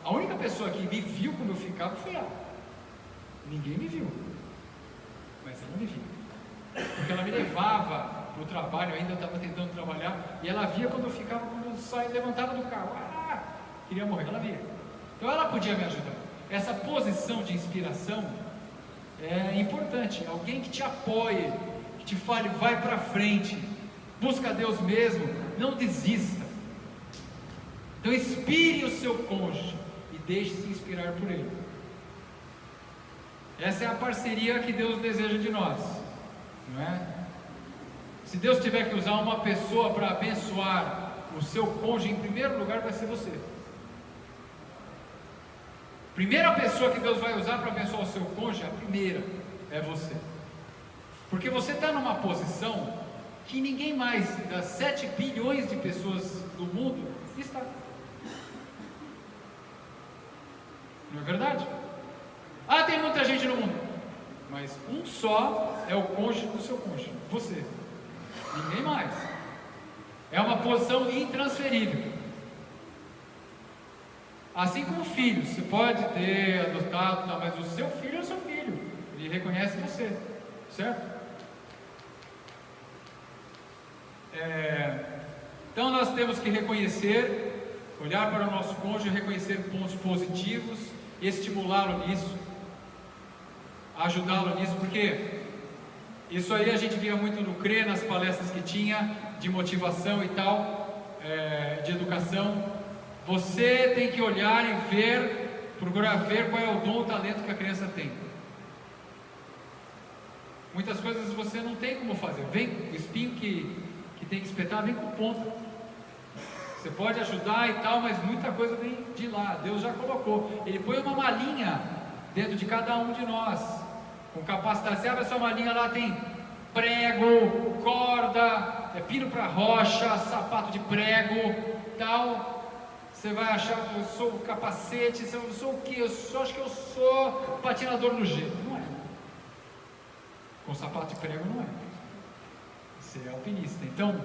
A única pessoa que me viu como eu ficava foi ela. Ninguém me viu, mas ela me viu, porque ela me levava para o trabalho, eu ainda estava tentando trabalhar, e ela via quando eu ficava, quando eu saía, levantava do carro, queria morrer, ela via. Então ela podia me ajudar. Essa posição de inspiração é importante, alguém que te apoie, que te fale, vai para frente, busca Deus mesmo, não desista. Então inspire o seu cônjuge e deixe-se inspirar por ele. Essa é a parceria que Deus deseja de nós, não é? Se Deus tiver que usar uma pessoa para abençoar o seu cônjuge, em primeiro lugar vai ser você. Primeira pessoa que Deus vai usar para abençoar o seu cônjuge, a primeira é você. Porque você está numa posição que ninguém mais das 7 bilhões de pessoas do mundo está. Não é verdade? Tem muita gente no mundo, mas um só é o cônjuge do seu cônjuge, você, ninguém mais. É uma posição intransferível. Assim como filhos, você pode ter adotado, mas o seu filho é o seu filho, ele reconhece você, certo? Então nós temos que reconhecer, olhar para o nosso cônjuge, reconhecer pontos positivos, estimulá-lo nisso, ajudá-lo nisso, porque isso aí a gente via muito no CRE, nas palestras que tinha de motivação e tal, de educação. Você tem que olhar e ver, procurar ver qual é o dom, o talento que a criança tem. Muitas coisas você não tem como fazer. Vem o espinho que tem que espetar, vem com ponta. Você pode ajudar e tal, mas muita coisa vem de lá. Deus já colocou. Ele põe uma malinha dentro de cada um de nós, com capacidade. Você abre a sua malinha, lá tem prego, corda, pino para rocha, sapato de prego, tal. Você vai achar que eu sou o capacete, eu sou o quê? Eu acho que eu sou patinador no gelo. Não é. Com sapato de prego não é. Você é alpinista. Então,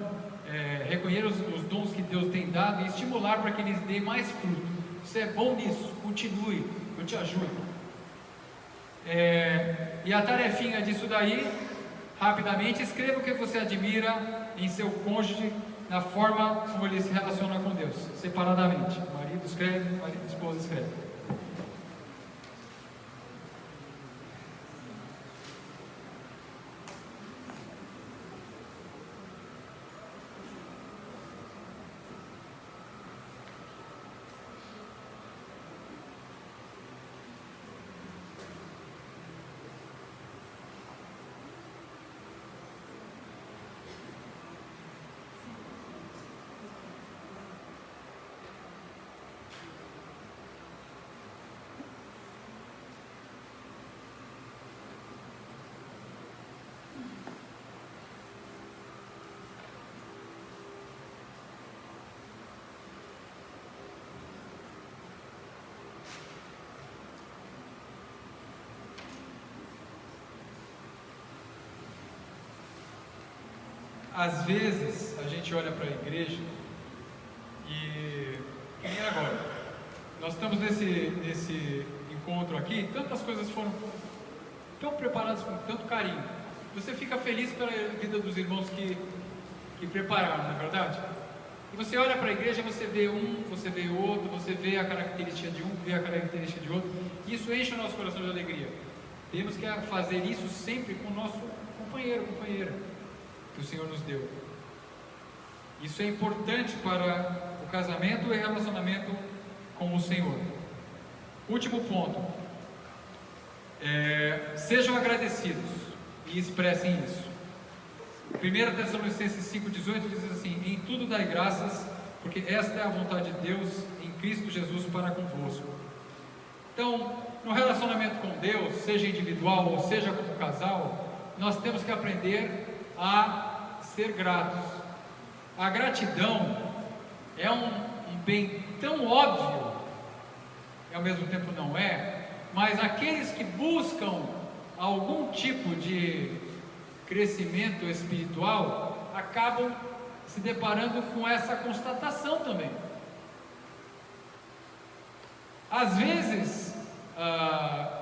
reconhecer os dons que Deus tem dado e estimular para que eles dêem mais fruto. Você é bom nisso, continue, eu te ajudo. E a tarefinha disso daí, rapidamente, escreva o que você admira em seu cônjuge, na forma como ele se relaciona com Deus, separadamente. O marido escreve, a esposa escreve. Às vezes a gente olha para a igreja e, que nem agora, nós estamos nesse encontro aqui, tantas coisas foram tão preparadas com tanto carinho. Você fica feliz pela vida dos irmãos que prepararam, não é verdade? E você olha para a igreja, você vê um, você vê outro, você vê a característica de um, vê a característica de outro, e isso enche o nosso coração de alegria. Temos que fazer isso sempre com o nosso companheiro, companheira, que o Senhor nos deu. Isso é importante para o casamento e relacionamento com o Senhor. Último ponto. Sejam agradecidos e expressem isso. 1 Tessalonicenses 5,18 diz assim: em tudo dai graças, porque esta é a vontade de Deus em Cristo Jesus para convosco. Então, no relacionamento com Deus, seja individual ou seja como casal, nós temos que aprender a ser gratos. A gratidão é um bem tão óbvio, e ao mesmo tempo não é, mas aqueles que buscam algum tipo de crescimento espiritual acabam se deparando com essa constatação também. Às vezes,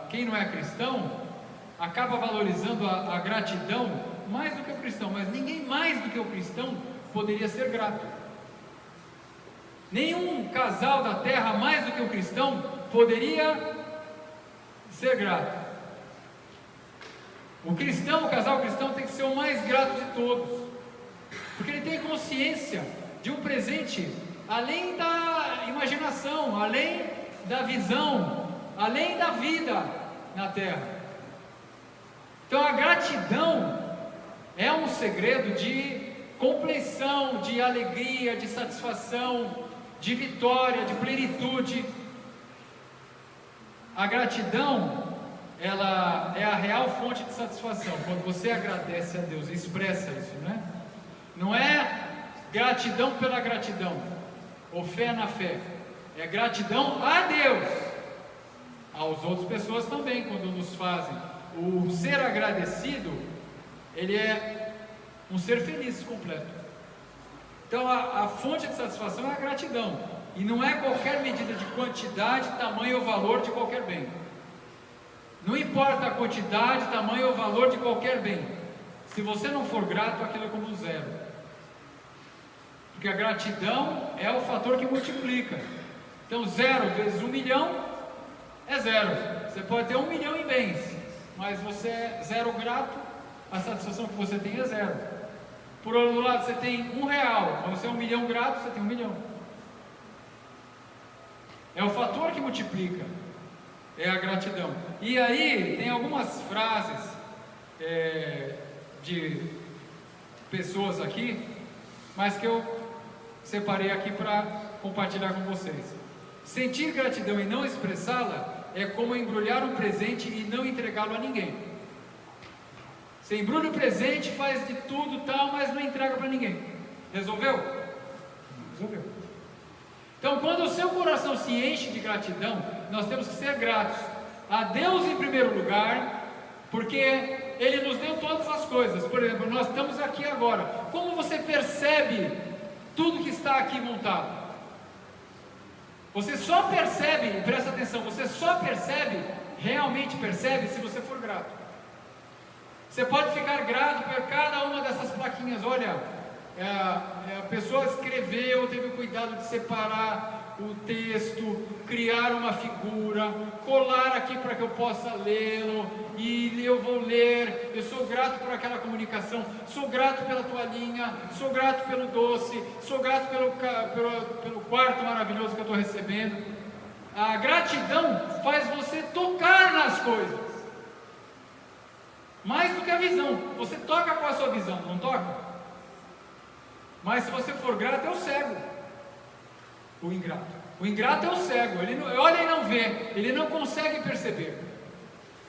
quem não é cristão acaba valorizando a gratidão mais do que o cristão, mas ninguém mais do que o cristão poderia ser grato. Nenhum casal da terra mais do que o cristão poderia ser grato. O casal cristão tem que ser o mais grato de todos, porque ele tem consciência de um presente além da imaginação, além da visão, além da vida na terra. Então a gratidão é um segredo de compleição, de alegria, de satisfação, de vitória, de plenitude. A gratidão, ela é a real fonte de satisfação. Quando você agradece a Deus, expressa isso, né? Não é gratidão pela gratidão, ou fé na fé. É gratidão a Deus, às outras pessoas também, quando nos fazem. O ser agradecido, ele é um ser feliz completo. Então a fonte de satisfação é a gratidão, e não é qualquer medida de quantidade, tamanho ou valor de qualquer bem. Não importa a quantidade, tamanho ou valor de qualquer bem. Se você não for grato, aquilo é como zero. Porque a gratidão é o fator que multiplica. Então 0 vezes 1 milhão é 0. Você pode ter 1 milhão em bens, mas você é 0 grato, a satisfação que você tem é 0. Por outro lado, você tem R$1, quando você é 1 milhão grato, você tem 1 milhão. É o fator que multiplica, é a gratidão. E aí tem algumas frases de pessoas aqui, mas que eu separei aqui para compartilhar com vocês. Sentir gratidão e não expressá-la é como embrulhar um presente e não entregá-lo a ninguém. Você embrulha o presente, faz de tudo tal, mas não entrega para ninguém. Resolveu? Resolveu. Então, quando o seu coração se enche de gratidão, nós temos que ser gratos a Deus em primeiro lugar, porque Ele nos deu todas as coisas. Por exemplo, nós estamos aqui agora. Como você percebe tudo que está aqui montado? Você só percebe, presta atenção, você só percebe, realmente percebe, se você for grato. Você pode ficar grato por cada uma dessas plaquinhas. Olha, a pessoa escreveu, teve o cuidado de separar o texto, criar uma figura, colar aqui para que eu possa lê-lo, e eu vou ler. Eu sou grato por aquela comunicação, sou grato pela toalhinha, sou grato pelo doce, sou grato pelo quarto maravilhoso que eu estou recebendo. A gratidão faz você tocar nas coisas, mais do que a visão. Você toca com a sua visão, não toca? Mas se você for grato, é o cego. O ingrato é o cego, ele olha e não vê, ele não consegue perceber.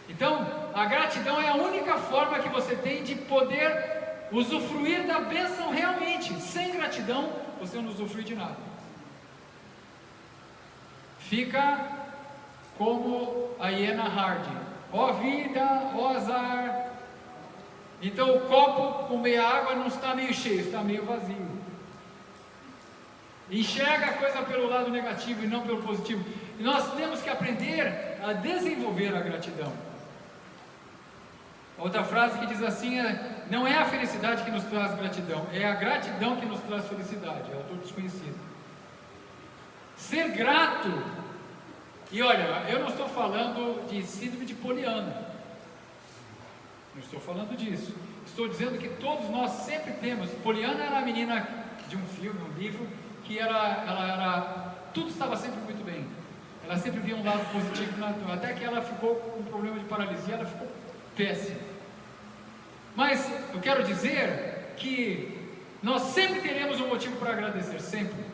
Então, a gratidão é a única forma que você tem de poder usufruir da bênção realmente. Sem gratidão, você não usufrui de nada. Fica como a hiena Hardy: ó vida, ó azar. Então o copo com meia água não está meio cheio, está meio vazio. Enxerga a coisa pelo lado negativo e não pelo positivo. E nós temos que aprender a desenvolver a gratidão. Outra frase que diz assim não é a felicidade que nos traz gratidão, é a gratidão que nos traz felicidade. É autor desconhecido. Ser grato, e olha, eu não estou falando de síndrome de Poliana, não estou falando disso. Estou dizendo que todos nós sempre temos. Poliana era a menina de um filme, um livro, que tudo estava sempre muito bem. Ela sempre via um lado positivo, até que ela ficou com um problema de paralisia, ela ficou péssima. Mas eu quero dizer que nós sempre teremos um motivo para agradecer, sempre,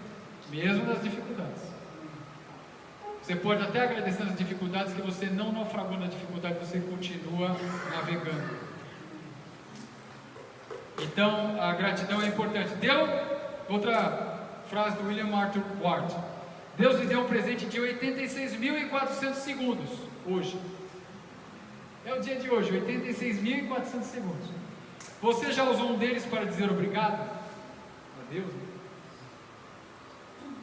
mesmo nas dificuldades. Você pode até agradecer nas dificuldades, que você não naufragou na dificuldade, você continua navegando. Então, a gratidão é importante. Outra frase do William Arthur Ward: Deus lhe deu um presente de 86.400 segundos hoje. É o dia de hoje, 86.400 segundos. Você já usou um deles para dizer obrigado a Deus?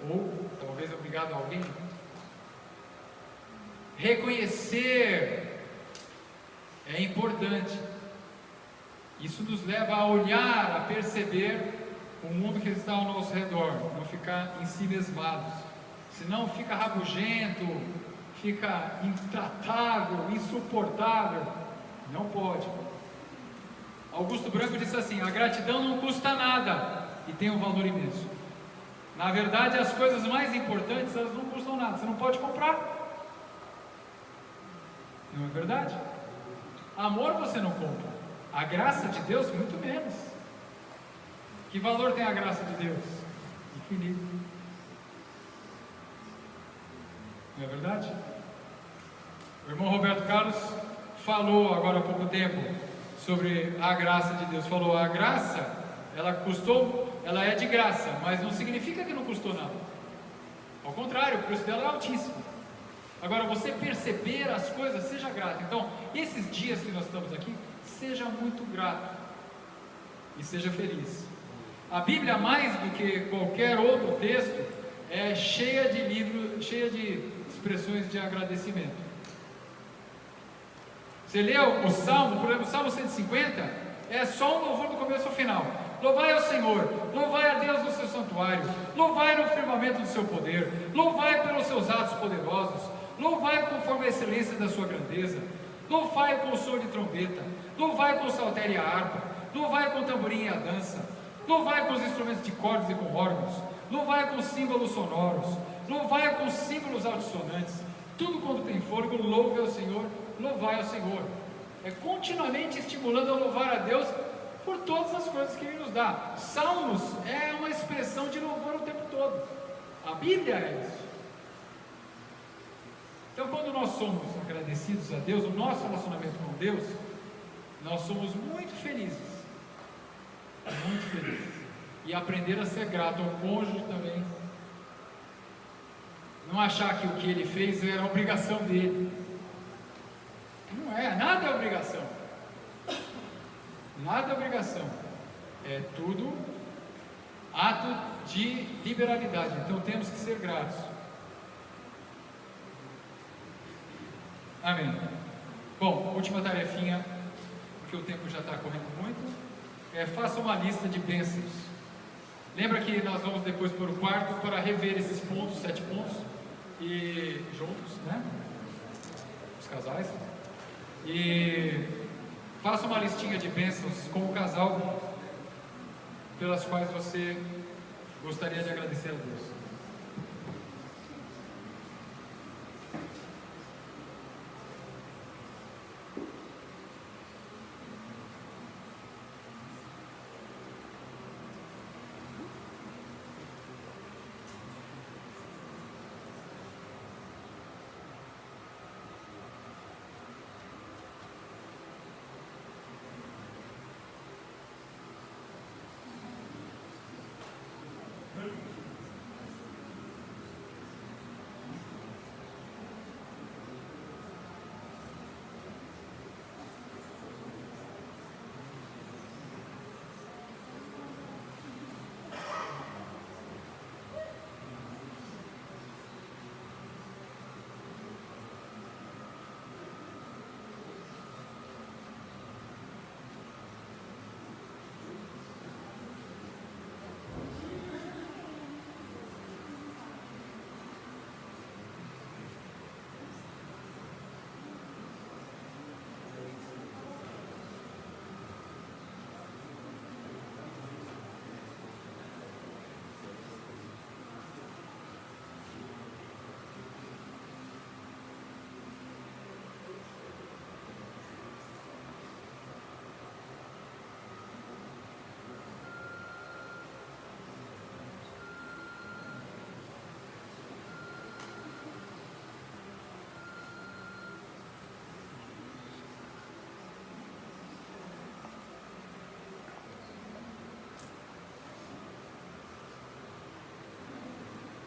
Ou talvez obrigado a alguém? Reconhecer é importante. Isso nos leva a olhar, a perceber o mundo que está ao nosso redor, não ficar em si mesmados. Senão fica rabugento, fica intratável, insuportável. Não pode. Augusto Branco disse assim: a gratidão não custa nada e tem um valor imenso. Na verdade, as coisas mais importantes, elas não custam nada, você não pode comprar. Não é verdade? Amor você não compra, a graça de Deus muito menos. Que valor tem a graça de Deus? Infinito. Não é verdade? O irmão Roberto Carlos falou agora há pouco tempo sobre a graça de Deus. Falou: a graça, ela é de graça, mas não significa que não custou nada. Ao contrário, o preço dela é altíssimo. Agora, você perceber as coisas, seja grato. Então, esses dias que nós estamos aqui, seja muito grato e seja feliz. A Bíblia, mais do que qualquer outro texto, é cheia de expressões de agradecimento. Você leu o Salmo, por exemplo, o Salmo 150, é só um louvor do começo ao final. Louvai ao Senhor, louvai a Deus no seu santuário, louvai no firmamento do seu poder, louvai pelos seus atos poderosos, louvai conforme a excelência da sua grandeza, louvai com o som de trombeta, louvai com o saltério e a harpa, louvai com o tamborim e a dança, louvai com os instrumentos de cordas e com órgãos, louvai com símbolos sonoros, louvai com símbolos altissonantes, tudo quanto tem fôlego, louve ao Senhor, louvai ao Senhor. É continuamente estimulando a louvar a Deus por todas as coisas que Ele nos dá. Salmos é uma expressão de louvor o tempo todo. A Bíblia é isso. Então, quando nós somos agradecidos a Deus, o nosso relacionamento com Deus, nós somos muito felizes. Muito felizes. E aprender a ser grato ao cônjuge também. não achar que o que ele fez era obrigação dele. Não é, nada é obrigação. Nada é obrigação. É tudo ato de liberalidade. Então temos que ser gratos. Amém. Bom, última tarefinha, porque o tempo já está correndo muito. Faça uma lista de bênçãos. Lembra que nós vamos depois para o quarto para rever esses pontos, 7 pontos, e juntos, né? Os casais. E faça uma listinha de bênçãos como casal, pelas quais você gostaria de agradecer a Deus.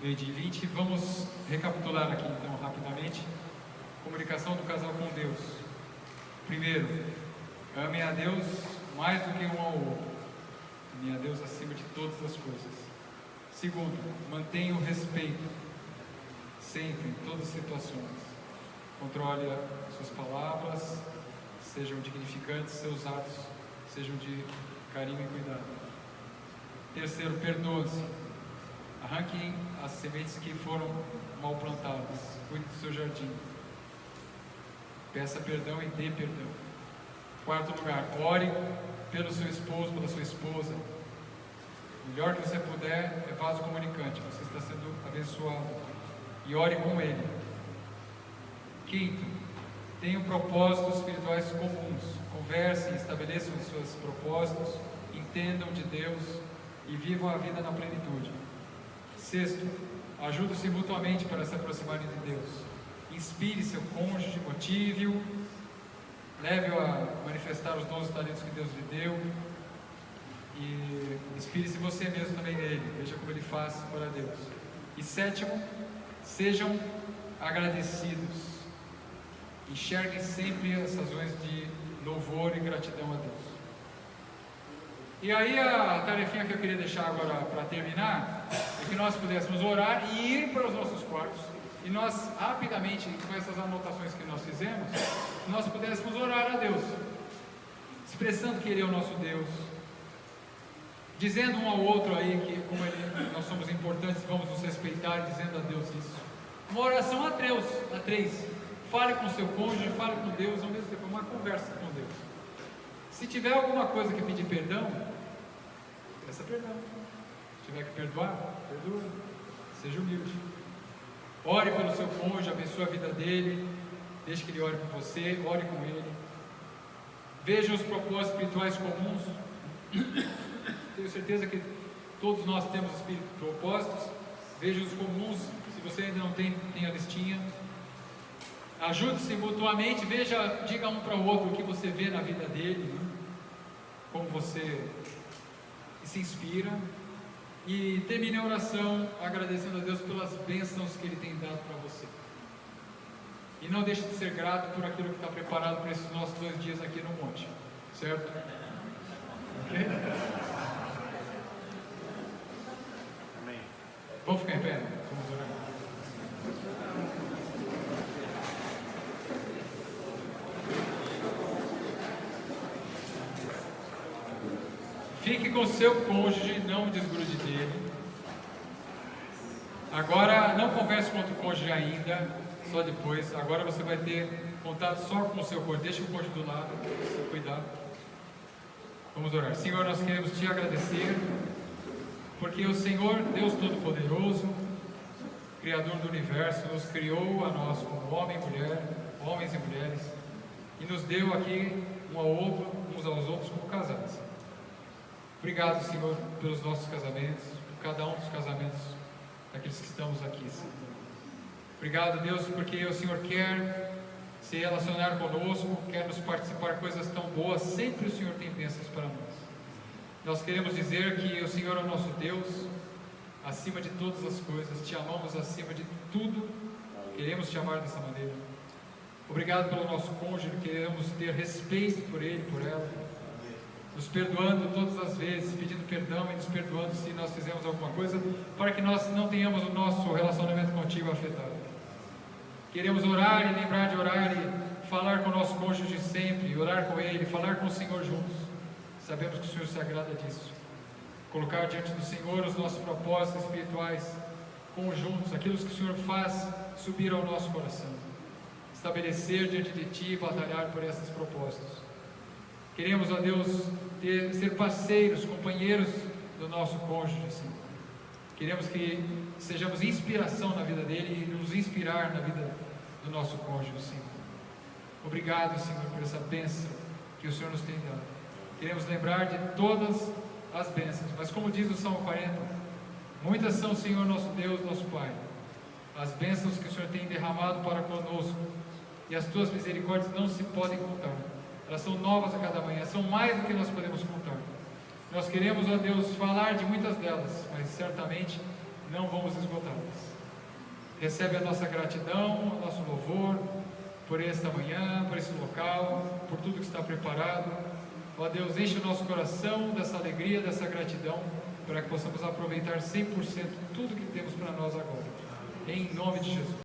Meio de 20, vamos recapitular aqui então rapidamente. Comunicação do casal com Deus. Primeiro, amem a Deus mais do que um ao outro. Amem a Deus acima de todas as coisas. Segundo, mantenha o respeito, sempre, em todas as situações. Controle as suas palavras, sejam dignificantes, seus atos sejam de carinho e cuidado. Terceiro, perdoe-se. Arranquem as sementes que foram mal plantadas. Cuide do seu jardim. Peça perdão e dê perdão. Quarto lugar, ore pelo seu esposo, pela sua esposa. O melhor que você puder é vaso comunicante. Você está sendo abençoado. E ore com ele. Quinto, tenham propósitos espirituais comuns. Conversem, estabeleçam os seus propósitos, entendam de Deus e vivam a vida na plenitude. Sexto, ajude-se mutuamente para se aproximarem de Deus. Inspire seu cônjuge, motive-o, leve-o a manifestar os dons e talentos que Deus lhe deu. E inspire-se você mesmo também nele. Veja como ele faz para Deus. E sétimo, sejam agradecidos. Enxerguem sempre as razões de louvor e gratidão a Deus. E aí a tarefinha que eu queria deixar agora para terminar é que nós pudéssemos orar e ir para os nossos quartos. E nós rapidamente, com essas anotações que nós fizemos, nós pudéssemos orar a Deus, expressando que Ele é o nosso Deus, dizendo um ao outro aí que como nós somos importantes, vamos nos respeitar, dizendo a Deus isso. Uma oração a três. Fale com o seu cônjuge, fale com Deus, ao mesmo tempo, uma conversa com Deus. Se tiver alguma coisa que pedir perdão, peça perdão. Se tiver que perdoar, perdoa. Seja humilde. Ore pelo seu cônjuge, abençoe a vida dele. Deixe que ele ore por você, ore com ele. Veja os propósitos espirituais comuns. Tenho certeza que todos nós temos propósitos. Veja os comuns. Se você ainda não tem a listinha. Ajude-se mutuamente, diga um para o outro o que você vê na vida dele, né? Como você se inspira. E termine a oração agradecendo a Deus pelas bênçãos que Ele tem dado para você. E não deixe de ser grato por aquilo que está preparado para esses nossos 2 dias aqui no monte. Certo? Okay? Amém. Vamos ficar em pé? Vamos orar. Fique com o seu cônjuge, não desgrude dele. Agora, não converse com outro cônjuge ainda, só depois. Agora você vai ter contato só com o seu cônjuge. Deixa o cônjuge do lado, para você cuidar. Vamos orar. Senhor, nós queremos te agradecer, porque o Senhor, Deus Todo-Poderoso, Criador do Universo, nos criou a nós como homem e mulher, homens e mulheres, e nos deu aqui um ao outro, uns aos outros como casais. Obrigado, Senhor, pelos nossos casamentos, por cada um dos casamentos daqueles que estamos aqui, Senhor. Obrigado, Deus, porque o Senhor quer se relacionar conosco, quer nos participar coisas tão boas. Sempre o Senhor tem bênçãos para nós. Nós queremos dizer que o Senhor é o nosso Deus, acima de todas as coisas. Te amamos acima de tudo. Queremos te amar dessa maneira. Obrigado pelo nosso cônjuge. Queremos ter respeito por ele, por ela, nos perdoando todas as vezes, pedindo perdão e nos perdoando se nós fizemos alguma coisa, para que nós não tenhamos o nosso relacionamento contigo afetado. Queremos orar e lembrar de orar e falar com o nosso cônjuge sempre, orar com ele, falar com o Senhor juntos. Sabemos que o Senhor se agrada disso. Colocar diante do Senhor os nossos propósitos espirituais conjuntos, aquilo que o Senhor faz subir ao nosso coração. Estabelecer diante de Ti e batalhar por esses propósitos. Queremos, ó Deus, ser parceiros, companheiros do nosso cônjuge, Senhor. Queremos que sejamos inspiração na vida dele e nos inspirar na vida do nosso cônjuge, Senhor. Obrigado, Senhor, por essa bênção que o Senhor nos tem dado. Queremos lembrar de todas as bênçãos, mas como diz o Salmo 40, muitas são, Senhor, nosso Deus, nosso Pai, as bênçãos que o Senhor tem derramado para conosco, e as Tuas misericórdias não se podem contar. Elas são novas a cada manhã, são mais do que nós podemos contar. Nós queremos, ó Deus, falar de muitas delas, mas certamente não vamos esgotá-las. Recebe a nossa gratidão, o nosso louvor por esta manhã, por esse local, por tudo que está preparado. Ó Deus, enche o nosso coração dessa alegria, dessa gratidão, para que possamos aproveitar 100% tudo que temos para nós agora. Em nome de Jesus.